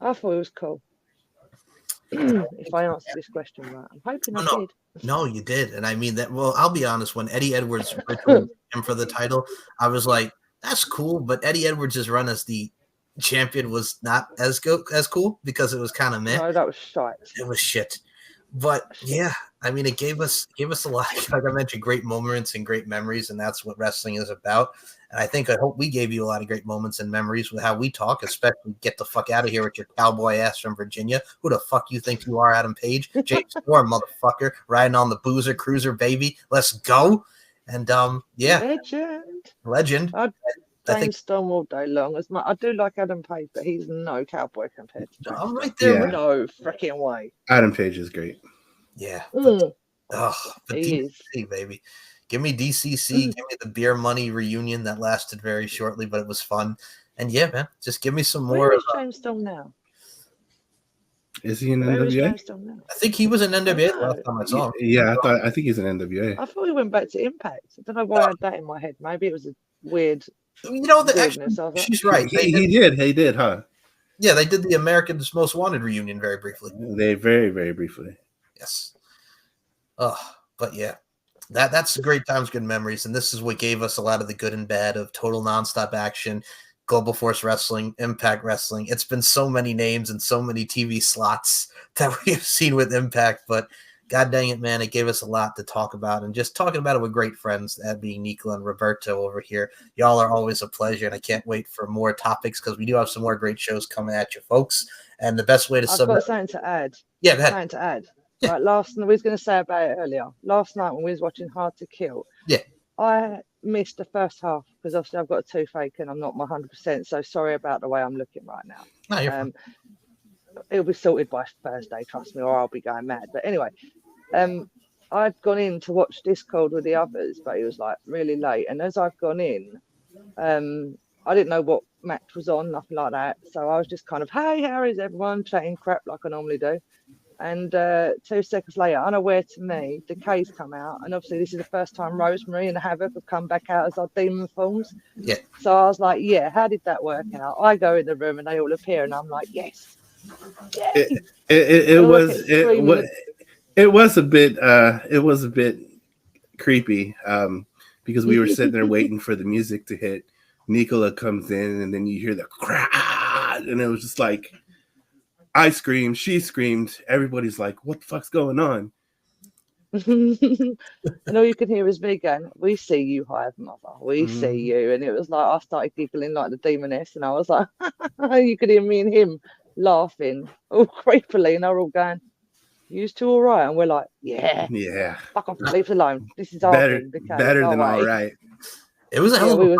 I thought it was cool. If I answered this question right, I'm hoping I did. No, you did. And I mean that. Well, I'll be honest. When Eddie Edwards returned him for the title, I was like, that's cool. But Eddie Edwards' run as the champion was not as cool because it was kind of meh. No, that was shite. It was shit. But yeah, I mean, it gave us a lot, like I mentioned, great moments and great memories, and that's what wrestling is about. And I hope we gave you a lot of great moments and memories with how we talk, especially get the fuck out of here with your cowboy ass from Virginia. Who the fuck you think you are, Adam Page? James Storm, motherfucker, riding on the Boozer Cruiser, baby. Let's go. And yeah, legend. I think Storm all day long. I do like Adam Page, but he's no cowboy compared to James. Right there. Yeah. No freaking way. Adam Page is great. Yeah. But he DCC, is. baby. Give me DCC. Give me the beer money reunion that lasted very shortly, but it was fun. And yeah, man, just give me some more. Where is James Storm now? Is he in Where is NWA? James Storm now? I think he was in NWA the last time I saw him. Yeah, I think he's in NWA. I thought he went back to Impact. I don't know why I had that in my head. Maybe it was a weird. You know that weirdness. actually, she's right. He did, huh? Yeah, they did the America's Most Wanted reunion very briefly. They very, very briefly. Yes. But yeah, that's great times, good memories, and this is what gave us a lot of the good and bad of total nonstop action, Global Force Wrestling, Impact Wrestling. It's been so many names and so many TV slots that we've seen with Impact, but God dang it, man, it gave us a lot to talk about, and just talking about it with great friends, that being Nicola and Roberto over here. Y'all are always a pleasure, and I can't wait for more topics because we do have some more great shows coming at you, folks. And the best way to I've got something to add. Yeah, go ahead. Something to add. Yeah. Right, we was going to say about it earlier. Last night when we was watching Hard to Kill, yeah, I missed the first half because obviously I've got a toothache and I'm not my 100%. So sorry about the way I'm looking right now. No, you're fine. It'll be sorted by Thursday, trust me, or I'll be going mad. But anyway, I'd gone in to watch Discord with the others, but it was like really late. And as I've gone in, I didn't know what match was on, nothing like that. So I was just kind of, hey, how is everyone? Chatting crap like I normally do. And 2 seconds later, unaware to me, Decay's come out. And obviously this is the first time Rosemary and Havoc have come back out as our demon forms. Yeah. So I was like, yeah, how did that work out? I go in the room and they all appear and I'm like, yes. It was a bit creepy because we were sitting there waiting for the music to hit. Nicola comes in and then you hear the crash and it was just like, I screamed, she screamed, everybody's like, what the fuck's going on? And all you can hear is me going, we see you, Hive Mother, we see you. And it was like, I started giggling like the demoness and I was like, you could hear me and him laughing all creepily and they're all going, you two all right? And we're like, yeah, fuck off, leave us alone. This is our thing. Better than all right. It was a hell of a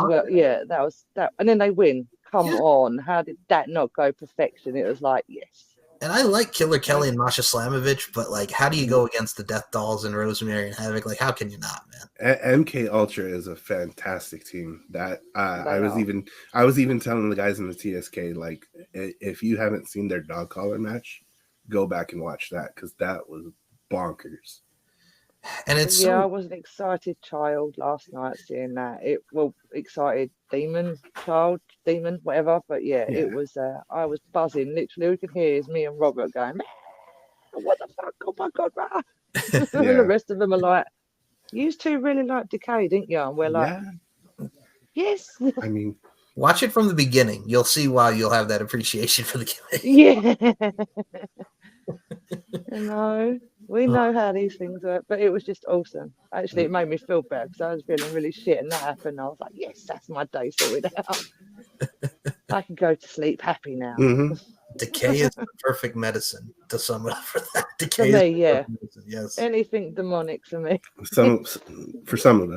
that was that. And then they win. Come on, how did that not go perfection? It was like, yes. And I like Killer Kelly and Masha Slamovich, but like, how do you go against the Death Dolls and Rosemary and Havoc? Like, how can you not, man? MK Ultra is a fantastic team. That I was even telling the guys in the TSK, like, if you haven't seen their dog collar match, go back and watch that because that was bonkers. And it's I was an excited child last night seeing that. Excited demon, whatever. But it was. I was buzzing. Literally, we could hear is me and Robert going, "What the fuck? Oh my god!" And the rest of them are like, "You two really like Decay, didn't you?" And we're like, "Yes." I mean, watch it from the beginning. You'll see why you'll have that appreciation for the gimmick. Yeah. No, we know how these things work, but it was just awesome. Actually, it made me feel better because I was feeling really shit, and that happened. I was like, yes, that's my day sorted out. I can go to sleep happy now. Decay is the perfect medicine to sum it up for that. Decay for me, yes. Anything demonic for me. For some of us. For some of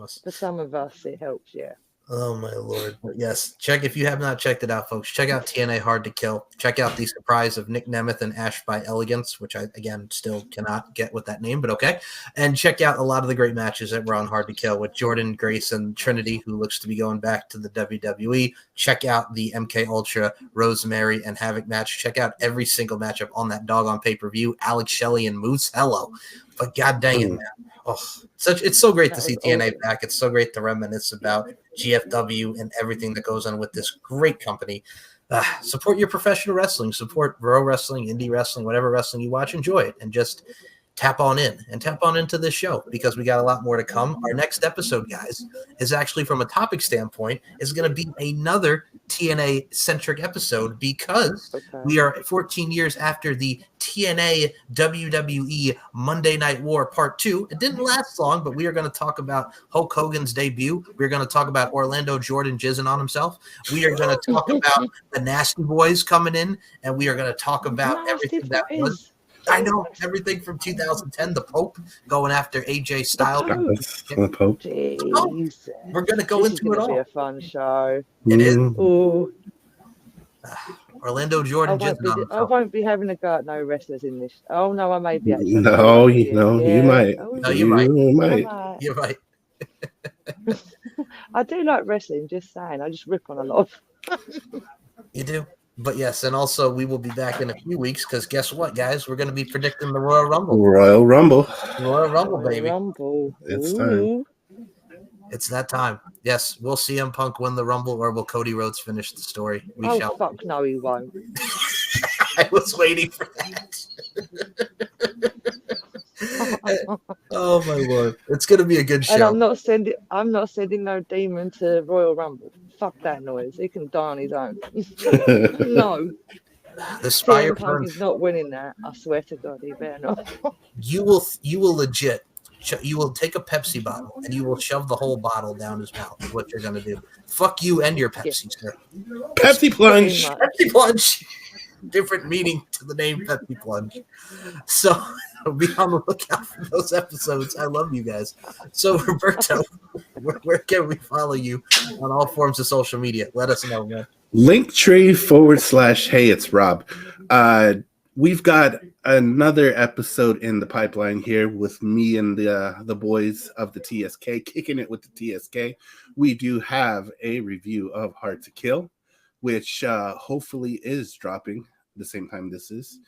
us. For some of us, it helps, yeah. Oh my lord! But yes, check if you have not checked it out, folks. Check out TNA Hard to Kill. Check out the surprise of Nick Nemeth and Ash by Elegance, which I again still cannot get with that name, but okay. And check out a lot of the great matches that were on Hard to Kill with Jordan, Grace, and Trinity, who looks to be going back to the WWE. Check out the MK Ultra, Rosemary, and Havoc match. Check out every single matchup on that doggone pay-per-view. Alex Shelley and Moose. Hello, but god dang it, man. Oh, it's so great to see TNA back. It's so great to reminisce about GFW and everything that goes on with this great company. Support your professional wrestling, support pro wrestling, indie wrestling, whatever wrestling you watch, enjoy it, and just tap on into this show because we got a lot more to come. Our next episode, guys, is actually from a topic standpoint is going to be another TNA centric episode because we are 14 years after the TNA WWE Monday Night War Part 2. It didn't last long, but we are going to talk about Hulk Hogan's debut. We're going to talk about Orlando Jordan jizzing on himself. We are going to talk about the Nasty Boys coming in, and we are going to talk about everything that was. I know everything from 2010, the Pope going after AJ Styles. The Pope. Jeez. We're going to go into it all. It's going to be a fun show. It is. Ooh. Orlando Jordan. I won't be having a go at no wrestlers in this. Oh no, I may be. Actually. No, you might. Oh, no, you might. You might. I do like wrestling. Just saying, I just rip on a lot of. You do. But yes, and also we will be back in a few weeks because guess what, guys? We're going to be predicting the Royal Rumble. Royal Rumble, baby. Rumble. It's time. It's that time. Yes, will CM Punk win the Rumble or will Cody Rhodes finish the story? We shall. Fuck no, he won't. I was waiting for that. Oh my lord, it's going to be a good show. And I'm not sending no demon to Royal Rumble. Fuck that noise. He can die on his own. No. The Spire Punk is not winning that. I swear to God, he better not. You will legit. You will take a Pepsi bottle and you will shove the whole bottle down his mouth. Is what you're gonna do. Fuck you and your Pepsi, sir. Pepsi plunge. Pepsi plunge. Different meaning to the name Pepsi plunge. So be on the lookout for those episodes. I love you guys. So Roberto, where can we follow you on all forms of social media? Let us know, man. Linktree/hey, it's Rob. We've got another episode in the pipeline here with me and the boys of the TSK, kicking it with the TSK. We do have a review of Hard to Kill, which hopefully is dropping the same time this is,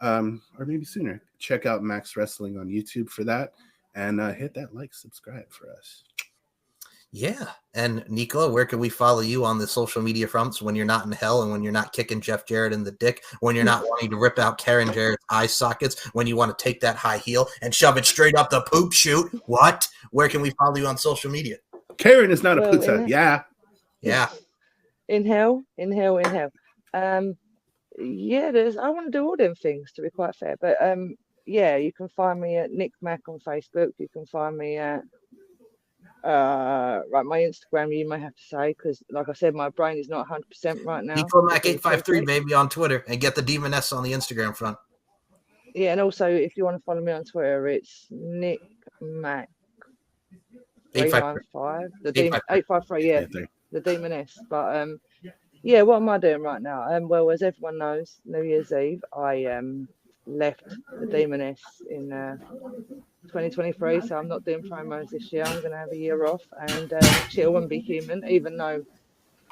or maybe sooner. Check out Max Wrestling on YouTube for that, and hit that subscribe for us. Yeah. And Nicola, where can we follow you on the social media fronts when you're not in hell and when you're not kicking Jeff Jarrett in the dick, when you're not wanting to rip out Karen Jarrett's eye sockets, when you want to take that high heel and shove it straight up the poop chute? What? Where can we follow you on social media? Karen is not a puta. Yeah. In hell. Yeah, I want to do all them things, to be quite fair. But yeah, you can find me at Nick Mac on Facebook. You can find me at my Instagram, you may have to say, because like I said, my brain is not 100% right now. Nico Mac 853 baby on Twitter, and get the Demoness on the Instagram front. Yeah, and also if you want to follow me on Twitter, it's Nick Mac 395 853, yeah, the Demoness. But yeah, what am I doing right now? Well, as everyone knows, New Year's Eve I left the Demoness in 2023, so I'm not doing promos this year. I'm going to have a year off and chill and be human, even though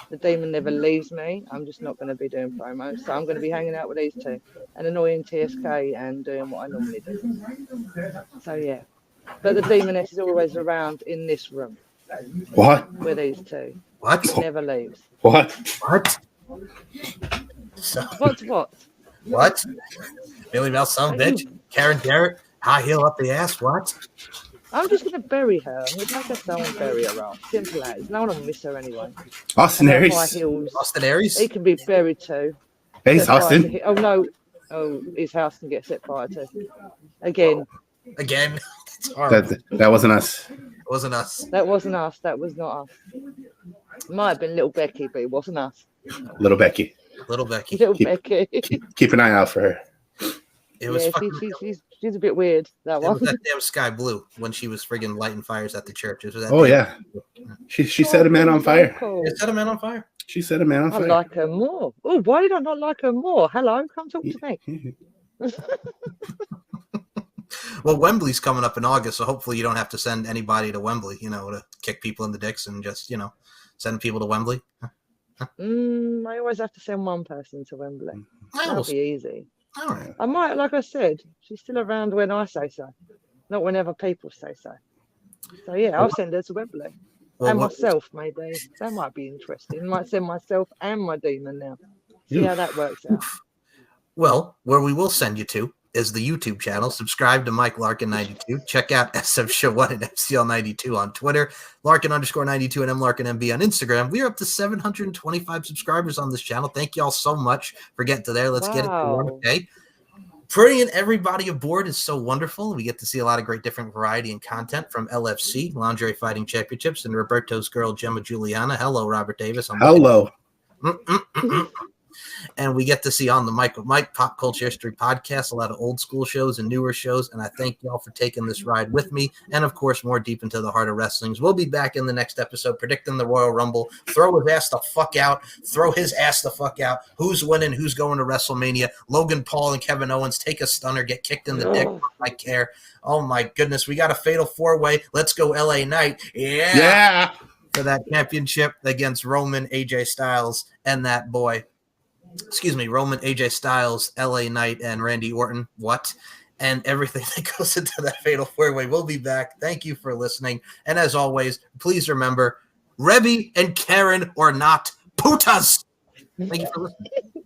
the demon never leaves me. I'm just not going to be doing promos, so I'm going to be hanging out with these two and annoying TSK and doing what I normally do. So yeah, but the Demoness is always around in this room. What? With these two. What? It never leaves. What? So, What? Billy Mel, son of a bitch. Karen Jarrett, high heel up the ass. What? I'm just going to bury her. I'm going to take her stone and bury her off. Simple as. No one will miss her anyway. Austin Aries. Austin Aries? He can be buried too. Hey, Austin. Oh, no. Oh, his house can get set fire too. Again. It's horrible. That wasn't us. It wasn't us. That wasn't us. That was not us. It might have been Little Becky, but it wasn't us. Little Becky. Becky. Keep an eye out for her. It was She's a bit weird, that It one. was that damn Sky Blue when she was friggin' lighting fires at the churches. Oh yeah, she set a man on fire. Cool. It set a man on fire. She set a man on I fire. like her more. Oh, why did I not like her more? Hello, come talk to me. Well, Wembley's coming up in August, so hopefully you don't have to send anybody to Wembley, to kick people in the dicks and just, send people to Wembley. I always have to send one person to Wembley. That'll be easy. All right. I might, like I said, she's still around when I say so, not whenever people say so. So yeah, I'll send her to Wembley. And myself, maybe. That might be interesting. Might send myself and my demon now. See how that works out. Well, where we will send you to is the YouTube channel. Subscribe to Mike Larkin 92. Check out SF Show 1 and MCL 92 on Twitter. Larkin_92 and M Larkin MB on Instagram. We are up to 725 subscribers on this channel. Thank you all so much for getting to there. Let's get it to 1K. Bringing everybody aboard is so wonderful. We get to see a lot of great different variety and content from LFC, Lingerie Fighting Championships, and Roberto's girl, Gemma Juliana. Hello, Robert Davis. Hello. And we get to see on the Mike with Mike Pop Culture History Podcast a lot of old school shows and newer shows. And I thank y'all for taking this ride with me. And of course, more deep into the heart of wrestling. We'll be back in the next episode predicting the Royal Rumble. Throw his ass the fuck out. Throw his ass the fuck out. Who's winning? Who's going to WrestleMania? Logan Paul and Kevin Owens take a stunner, get kicked in the dick. I care. Oh my goodness, we got a fatal 4-way. Let's go LA Knight. Yeah. For that championship against Roman, AJ Styles, and that boy. Roman, AJ Styles, LA Knight, and Randy Orton. What? And everything that goes into that fatal 4-way. We'll be back. Thank you for listening. And as always, please remember, Rebby and Karen are not putas. Thank you for listening.